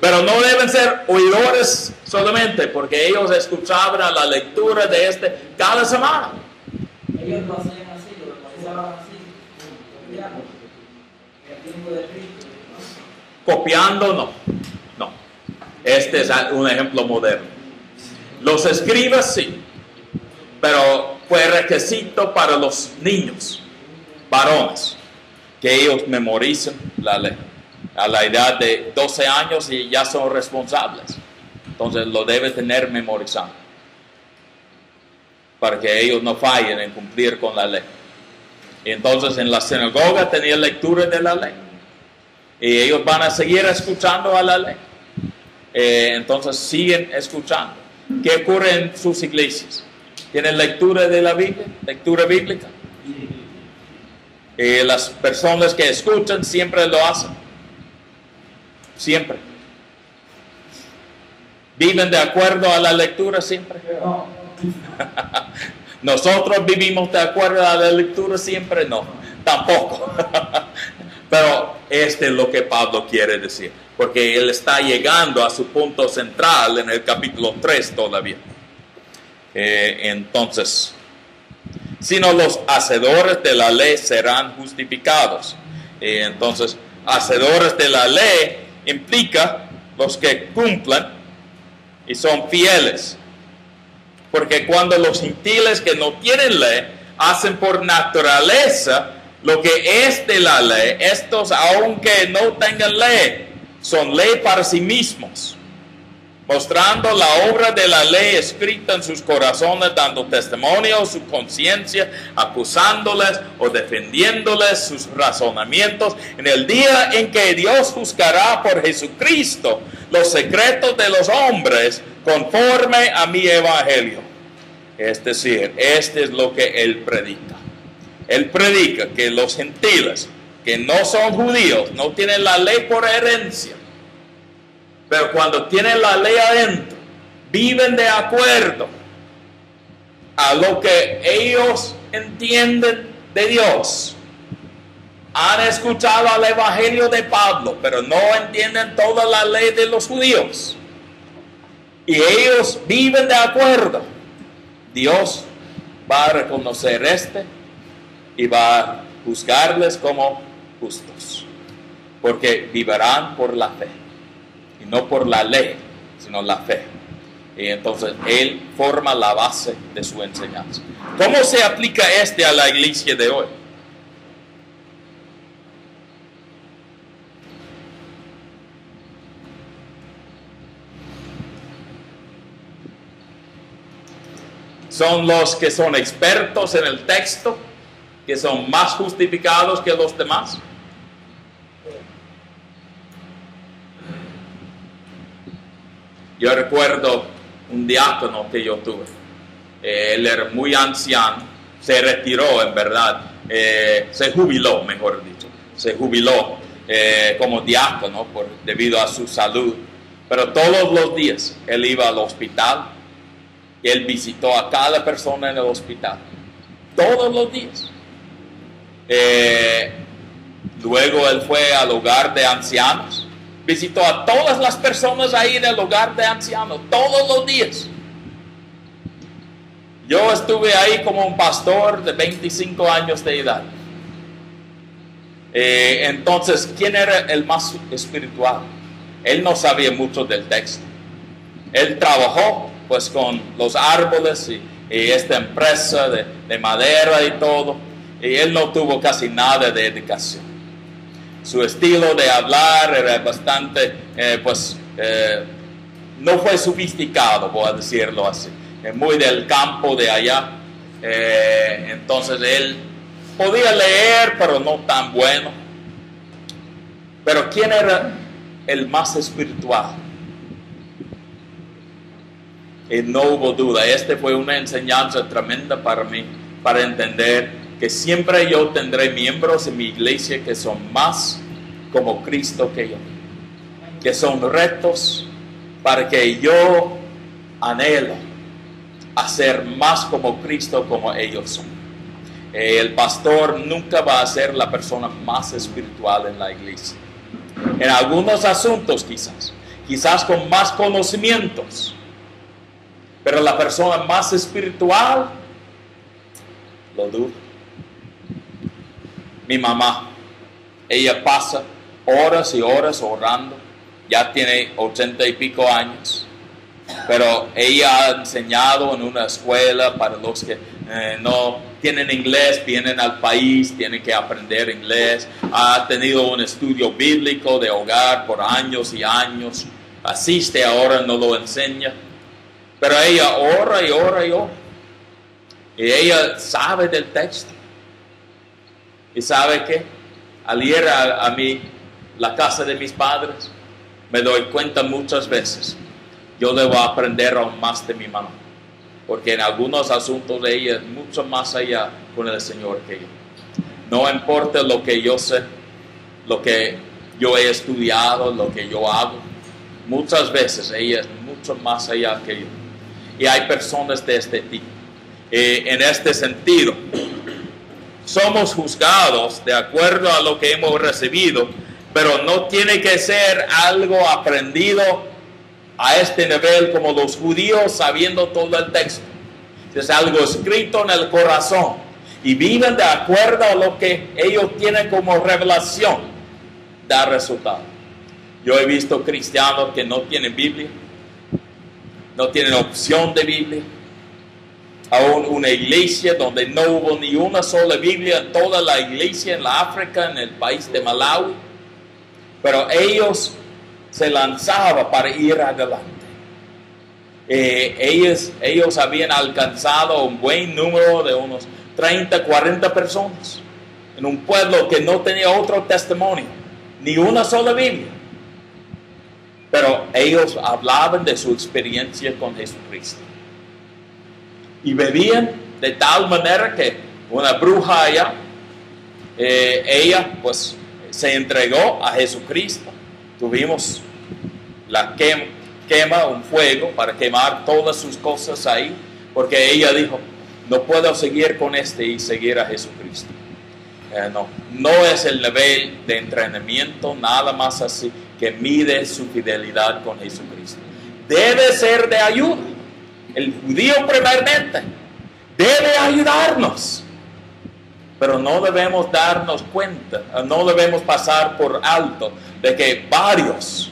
Pero no deben ser oidores solamente, porque ellos escuchaban la lectura de cada semana. Ellos lo hacían así, lo memorizaban así, copiando, en el tiempo de Cristo. Copiando no. Este es un ejemplo moderno. Los escribas sí, pero fue requisito para los niños, varones, que ellos memoricen la ley. A la edad de 12 años y ya son responsables. Entonces lo debe tener memorizado, para que ellos no fallen en cumplir con la ley. Y entonces en la sinagoga tenían lectura de la ley. Y ellos van a seguir escuchando a la ley. Entonces siguen escuchando. ¿Qué ocurre en sus iglesias? ¿Tienen lectura de la Biblia? ¿Lectura bíblica? Las personas que escuchan siempre lo hacen. Siempre. ¿Viven de acuerdo a la lectura siempre? No. ¿Nosotros vivimos de acuerdo a la lectura siempre? No, tampoco. Pero es lo que Pablo quiere decir, porque él está llegando a su punto central en el capítulo 3 todavía. Entonces, sino los hacedores de la ley serán justificados. Entonces, hacedores de la ley implica los que cumplan y son fieles. Porque cuando los gentiles que no tienen ley hacen por naturaleza lo que es de la ley, estos, aunque no tengan ley, son ley para sí mismos, mostrando la obra de la ley escrita en sus corazones, dando testimonio a su conciencia, acusándoles o defendiéndoles sus razonamientos en el día en que Dios juzgará por Jesucristo los secretos de los hombres conforme a mi evangelio. Es decir, este es lo que él predica. Él predica que los gentiles que no son judíos no tienen la ley por herencia, pero cuando tienen la ley adentro, viven de acuerdo a lo que ellos entienden de Dios. Han escuchado al evangelio de Pablo, pero no entienden toda la ley de los judíos. Y ellos viven de acuerdo. Dios va a reconocer y va a juzgarles como justos, porque vivirán por la fe. Y no por la ley, sino la fe. Y entonces él forma la base de su enseñanza. ¿Cómo se aplica a la iglesia de hoy? Son los que son expertos en el texto, que son más justificados que los demás. Yo recuerdo un diácono que yo tuve. Él era muy anciano, se retiró en verdad, se jubiló, mejor dicho. Se jubiló como diácono debido a su salud. Pero todos los días él iba al hospital y él visitó a cada persona en el hospital. Todos los días. Luego él fue al hogar de ancianos. Visitó a todas las personas ahí en el hogar de ancianos, todos los días. Yo estuve ahí como un pastor de 25 años de edad. Entonces, ¿quién era el más espiritual? Él no sabía mucho del texto. Él trabajó pues con los árboles y esta empresa de madera y todo. Y él no tuvo casi nada de educación. Su estilo de hablar era bastante, no fue sofisticado, voy a decirlo así. Muy del campo de allá. Entonces él podía leer, pero no tan bueno. Pero ¿quién era el más espiritual? Y no hubo duda. Esta fue una enseñanza tremenda para mí, para entender que siempre yo tendré miembros en mi iglesia que son más como Cristo que yo, que son rectos, para que yo anhelo a ser más como Cristo como ellos son. El pastor nunca va a ser la persona más espiritual en la iglesia. En algunos asuntos quizás con más conocimientos, pero la persona más espiritual, lo dudo. Mi mamá, ella pasa horas y horas orando, ya tiene 80 y pico años, pero ella ha enseñado en una escuela para los que no tienen inglés, vienen al país, tienen que aprender inglés, ha tenido un estudio bíblico de hogar por años y años, asiste ahora, no lo enseña, pero ella ora y ora y ora, y ella sabe del texto, y sabe que al ir a mí, la casa de mis padres, me doy cuenta muchas veces, yo debo aprender aún más de mi mamá, porque en algunos asuntos ella es mucho más allá con el Señor que yo. No importa lo que yo sé, lo que yo he estudiado, lo que yo hago, muchas veces ella es mucho más allá que yo. Y hay personas de este tipo. En este sentido, somos juzgados de acuerdo a lo que hemos recibido, pero no tiene que ser algo aprendido a este nivel como los judíos sabiendo todo el texto. Es algo escrito en el corazón y viven de acuerdo a lo que ellos tienen como revelación, da resultado. Yo he visto cristianos que no tienen Biblia, no tienen opción de Biblia. Aún una iglesia donde no hubo ni una sola Biblia en toda la iglesia en la África, en el país de Malawi. Pero ellos se lanzaban para ir adelante. Ellos habían alcanzado un buen número de unos 30, 40 personas en un pueblo que no tenía otro testimonio, ni una sola Biblia. Pero ellos hablaban de su experiencia con Jesucristo. Y bebían de tal manera que una bruja allá, ella pues se entregó a Jesucristo. Tuvimos la quema, un fuego para quemar todas sus cosas ahí, porque ella dijo, no puedo seguir con y seguir a Jesucristo. No es el nivel de entrenamiento, nada más así, que mide su fidelidad con Jesucristo. Debe ser de ayuda. El judío primeramente debe ayudarnos, pero no debemos darnos cuenta, no debemos pasar por alto de que varios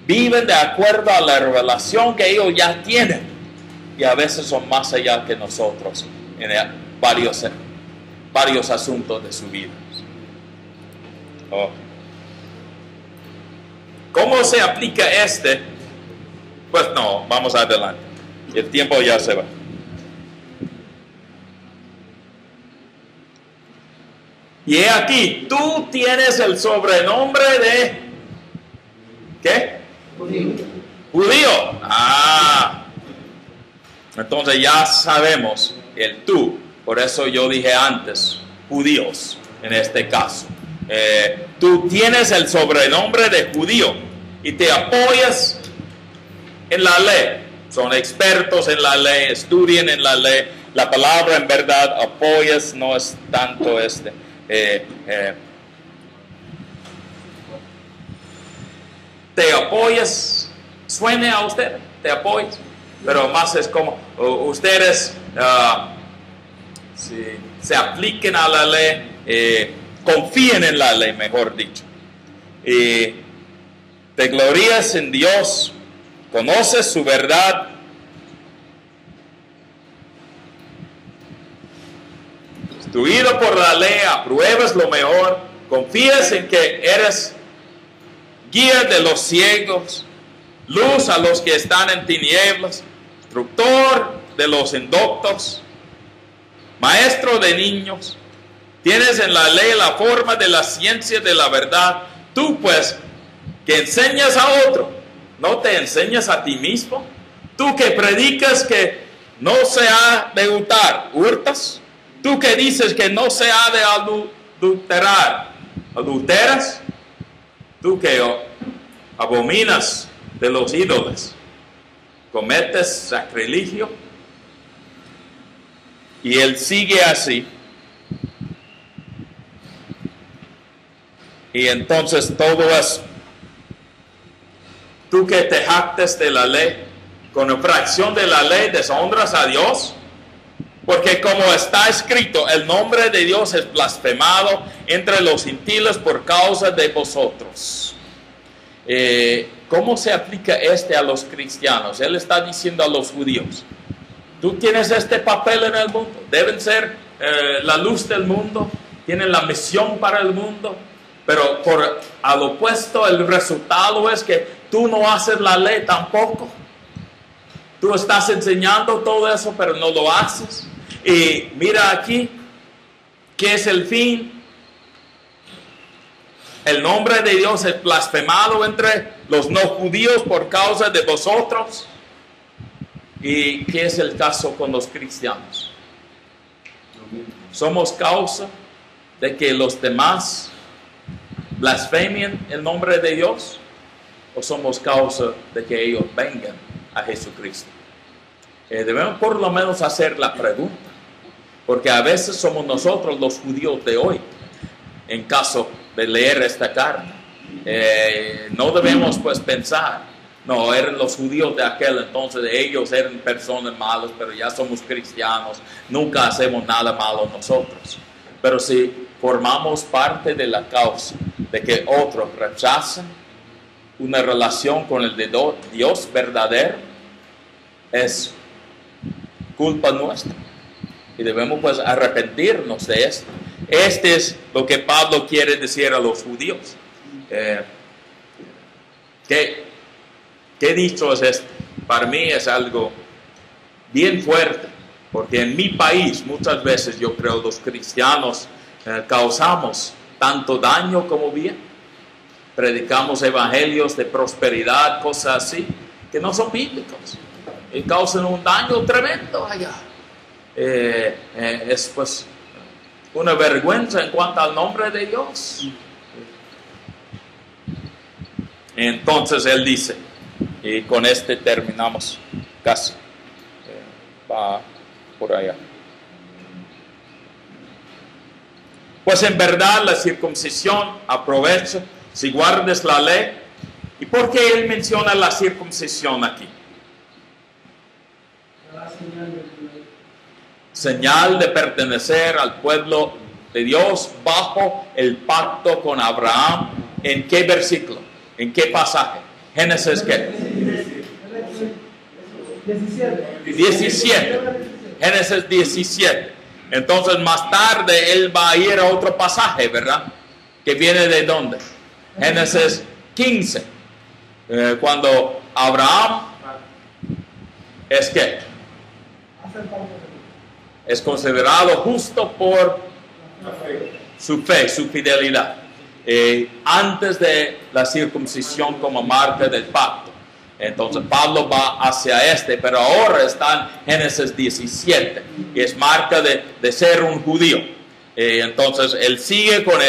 viven de acuerdo a la revelación que ellos ya tienen y a veces son más allá que nosotros en varios asuntos de su vida. ¿Cómo se aplica Pues no, vamos adelante. El tiempo ya se va. Y he aquí, tú tienes el sobrenombre de... ¿Qué? Judío. Entonces ya sabemos el tú. Por eso yo dije antes, judíos, en este caso. Tú tienes el sobrenombre de judío y te apoyas en la ley. Son expertos en la ley, estudian en la ley. La palabra en verdad, apoyas, no es tanto te apoyas, suene a usted, te apoyas. pero más es como ustedes si se apliquen a la ley, confíen en la ley, mejor dicho. Te glorías en Dios, conoces su verdad, instruido por la ley, apruebas lo mejor, confías en que eres guía de los ciegos, luz a los que están en tinieblas, instructor de los indoctos, maestro de niños. Tienes en la ley la forma de la ciencia de la verdad. Tú pues, que enseñas a otro, ¿no te enseñas a ti mismo? Tú que predicas que no se ha de hurtar, ¿hurtas? Tú que dices que no se ha de adulterar, ¿adulteras? Tú que abominas de los ídolos, ¿cometes sacrilegio? Y él sigue así. Y entonces todo eso. Tú que te jactes de la ley, con infracción de la ley deshonras a Dios. Porque como está escrito, el nombre de Dios es blasfemado entre los gentiles por causa de vosotros. ¿Cómo se aplica a los cristianos? Él está diciendo a los judíos, tú tienes este papel en el mundo, deben ser la luz del mundo, tienen la misión para el mundo, pero al opuesto el resultado es que tú no haces la ley tampoco. Tú estás enseñando todo eso, pero no lo haces. Y mira aquí, ¿qué es el fin? El nombre de Dios es blasfemado entre los no judíos por causa de vosotros. ¿Y qué es el caso con los cristianos? ¿Somos causa de que los demás blasfemien el nombre de Dios? ¿O somos causa de que ellos vengan a Jesucristo? Debemos por lo menos hacer la pregunta, porque a veces somos nosotros los judíos de hoy, en caso de leer esta carta. No debemos pues pensar, no, eran los judíos de aquel entonces, ellos eran personas malas, pero ya somos cristianos, nunca hacemos nada malo nosotros. Pero si formamos parte de la causa de que otros rechazan una relación con el de Dios verdadero, es culpa nuestra y debemos pues arrepentirnos de esto. Este es lo que Pablo quiere decir a los judíos. ¿Qué dicho es este? Para mí es algo bien fuerte, porque en mi país muchas veces yo creo los cristianos causamos tanto daño como bien. Predicamos evangelios de prosperidad, cosas así, que no son bíblicos. Y causan un daño tremendo allá. Es pues una vergüenza en cuanto al nombre de Dios. Entonces él dice, y con este terminamos casi, va por allá. Pues en verdad la circuncisión aprovecha si guardes la ley. ¿Y por qué él menciona la circuncisión aquí? Señal de pertenecer al pueblo de Dios bajo el pacto con Abraham. ¿En qué versículo? ¿En qué pasaje? Génesis ¿qué? 17. Génesis 17. Entonces más tarde él va a ir a otro pasaje, ¿verdad? Que viene de ¿dónde? Génesis 15. Cuando Abraham es ¿qué? Es considerado justo por su fe, su fidelidad. Antes de la circuncisión como marca del pacto. Entonces Pablo va hacia pero ahora está en Génesis 17, y es marca de ser un judío. Entonces él sigue con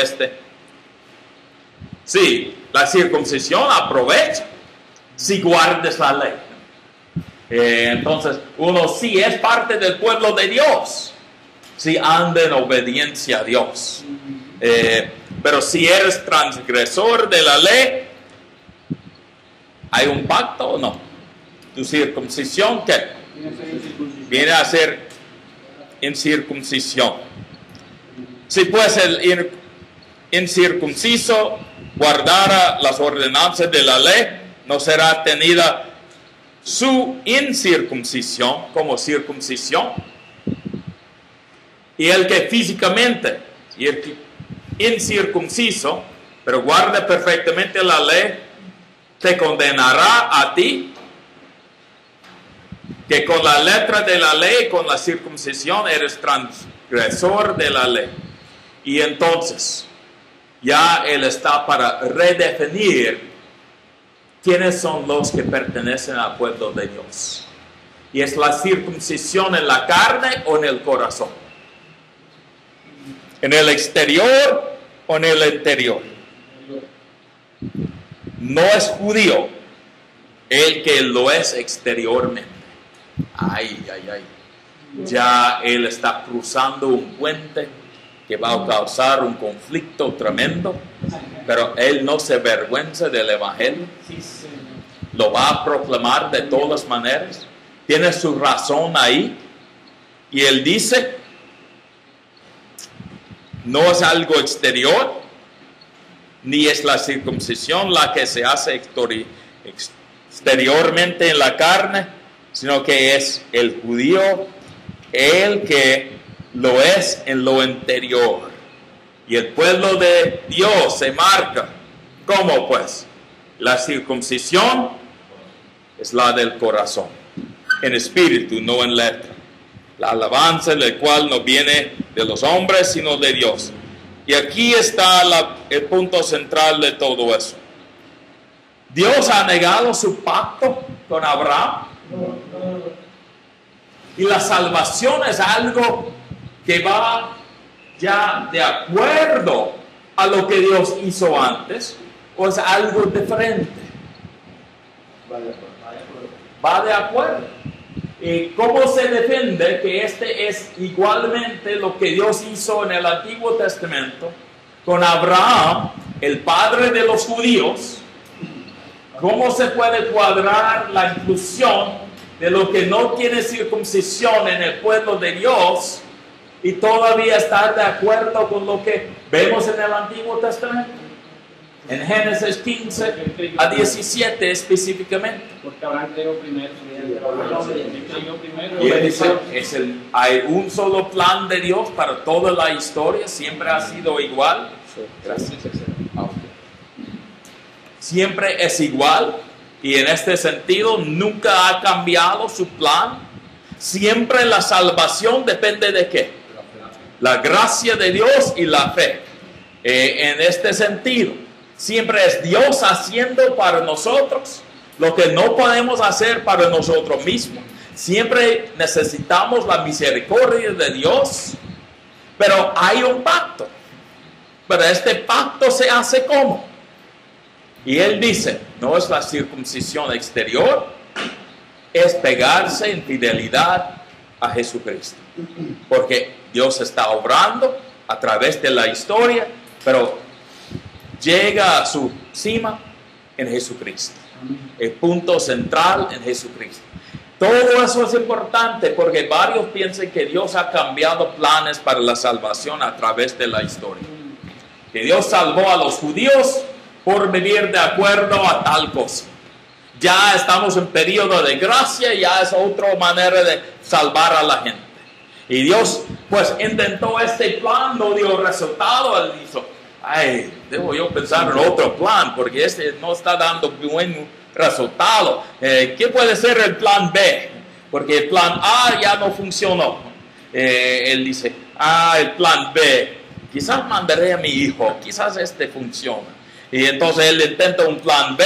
Sí, la circuncisión aprovecha si guardes la ley. Entonces uno sí es parte del pueblo de Dios si anda en obediencia a Dios. Pero si eres transgresor de la ley, ¿hay un pacto o no? Tu circuncisión, ¿qué? Viene a ser incircuncisión. Si pues el incircunciso guardara las ordenanzas de la ley, no será tenida su incircuncisión como circuncisión. Y el que físicamente incircunciso, pero guarde perfectamente la ley, te condenará a ti, que con la letra de la ley, con la circuncisión, eres transgresor de la ley. Y entonces, ya él está para redefinir quiénes son los que pertenecen al pueblo de Dios. Y es la circuncisión en la carne o en el corazón. En el exterior o en el interior. No es judío el que lo es exteriormente. Ay. Ya él está cruzando un puente que va a causar un conflicto tremendo, pero él no se avergüenza del evangelio. Lo va a proclamar de todas maneras. Tiene su razón ahí. Y él dice, no es algo exterior, ni es la circuncisión la que se hace exteriormente en la carne, sino que es el judío el que lo es en lo interior. Y el pueblo de Dios se marca. ¿Cómo pues? La circuncisión es la del corazón, en espíritu, no en letra. La alabanza del cual no viene de los hombres, sino de Dios. Y aquí está el punto central de todo eso. Dios ha negado su pacto con Abraham. Y la salvación es algo que va ya de acuerdo a lo que Dios hizo antes, o es algo diferente. Va de acuerdo. ¿Y cómo se defiende que este es igualmente lo que Dios hizo en el Antiguo Testamento con Abraham, el padre de los judíos? ¿Cómo se puede cuadrar la inclusión de lo que no tiene circuncisión en el pueblo de Dios y todavía estar de acuerdo con lo que vemos en el Antiguo Testamento? En Génesis 15 a 17 específicamente. Porque Abraham creó primero. Y él dice, hay un solo plan de Dios para toda la historia, siempre ha sido igual. Gracias. Siempre es igual, y en este sentido nunca ha cambiado su plan. Siempre la salvación depende de ¿qué? La gracia de Dios y la fe. En este sentido, siempre es Dios haciendo para nosotros lo que no podemos hacer para nosotros mismos. Siempre necesitamos la misericordia de Dios, pero hay un pacto. Pero este pacto se hace ¿cómo? Y él dice, no es la circuncisión exterior, es pegarse en fidelidad a Jesucristo. Porque Dios está obrando a través de la historia, pero llega a su cima en Jesucristo. El punto central en Jesucristo. Todo eso es importante porque varios piensan que Dios ha cambiado planes para la salvación a través de la historia. Que Dios salvó a los judíos por vivir de acuerdo a tal cosa. Ya estamos en periodo de gracia, ya es otra manera de salvar a la gente. Y Dios pues intentó este plan, no dio resultado, él dijo, debo yo pensar en otro plan, porque este no está dando buen resultado. ¿Qué puede ser el plan B? Porque el plan A ya no funcionó. Él dice, el plan B, quizás mandaré a mi hijo, quizás este funciona. Y entonces él intenta un plan B,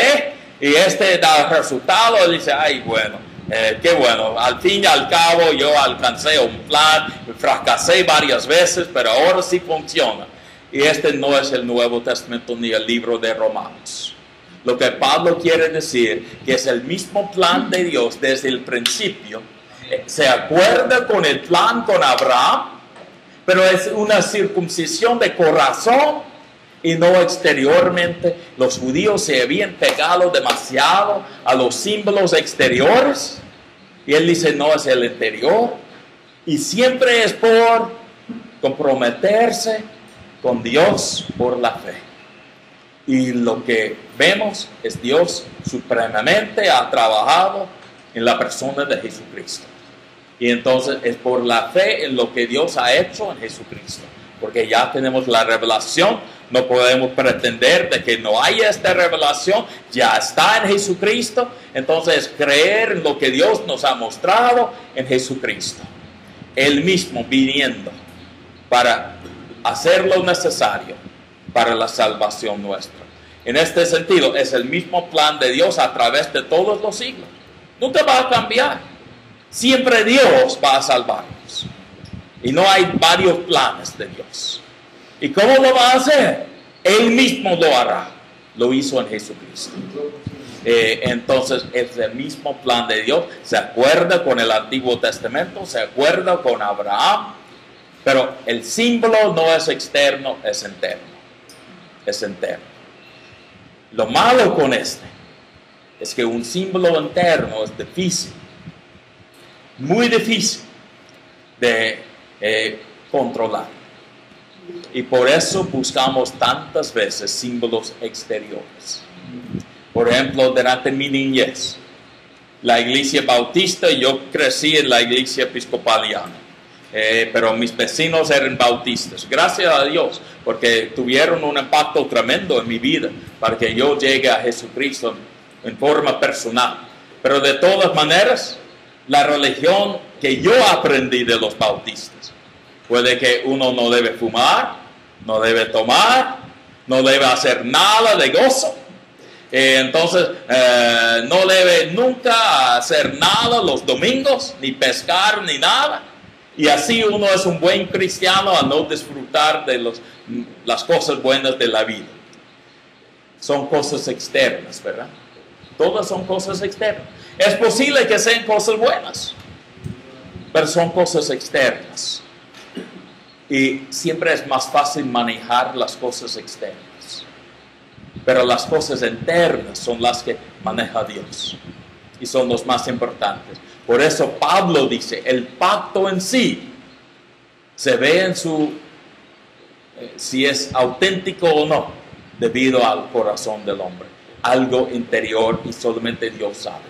y este da resultado, él dice, qué bueno, al fin y al cabo yo alcancé un plan, fracasé varias veces, pero ahora sí funciona. Y este no es el Nuevo Testamento ni el libro de Romanos. Lo que Pablo quiere decir, que es el mismo plan de Dios desde el principio, se acuerda con el plan con Abraham, pero es una circuncisión de corazón y no exteriormente. Los judíos se habían pegado demasiado a los símbolos exteriores. Y él dice, no, es el interior. Y siempre es por comprometerse con Dios por la fe. Y lo que vemos es Dios supremamente ha trabajado en la persona de Jesucristo. Y entonces es por la fe en lo que Dios ha hecho en Jesucristo. Porque ya tenemos la revelación, no podemos pretender de que no haya esta revelación, ya está en Jesucristo. Entonces creer en lo que Dios nos ha mostrado en Jesucristo. Él mismo viniendo para hacer lo necesario para la salvación nuestra. En este sentido, es el mismo plan de Dios a través de todos los siglos. Nunca va a cambiar. Siempre Dios va a salvarnos. Y no hay varios planes de Dios. ¿Y cómo lo va a hacer? Él mismo lo hará. Lo hizo en Jesucristo. Entonces es el mismo plan de Dios. Se acuerda con el Antiguo Testamento, se acuerda con Abraham. Pero el símbolo no es externo, es interno. Es interno. Lo malo con este es que un símbolo interno es difícil. Muy difícil de controlar. Y por eso buscamos tantas veces símbolos exteriores. Por ejemplo, durante mi niñez, la iglesia bautista, yo crecí en la iglesia episcopaliana, pero mis vecinos eran bautistas. Gracias a Dios, porque tuvieron un impacto tremendo en mi vida para que yo llegue a Jesucristo en forma personal. Pero de todas maneras, la religión que yo aprendí de los bautistas fue de que uno no debe fumar, no debe tomar, no debe hacer nada de gozo. Entonces, no debe nunca hacer nada los domingos, ni pescar, ni nada. Y así uno es un buen cristiano a no disfrutar de las cosas buenas de la vida. Son cosas externas, ¿verdad? Todas son cosas externas. Es posible que sean cosas buenas, pero son cosas externas. Y siempre es más fácil manejar las cosas externas. Pero las cosas internas son las que maneja Dios. Y son los más importantes. Por eso Pablo dice, el pacto en sí se ve en si es auténtico o no, debido al corazón del hombre. Algo interior y solamente Dios sabe.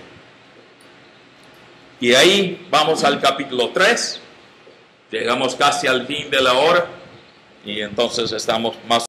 Y ahí vamos al capítulo 3. Llegamos casi al fin de la hora. Y entonces estamos más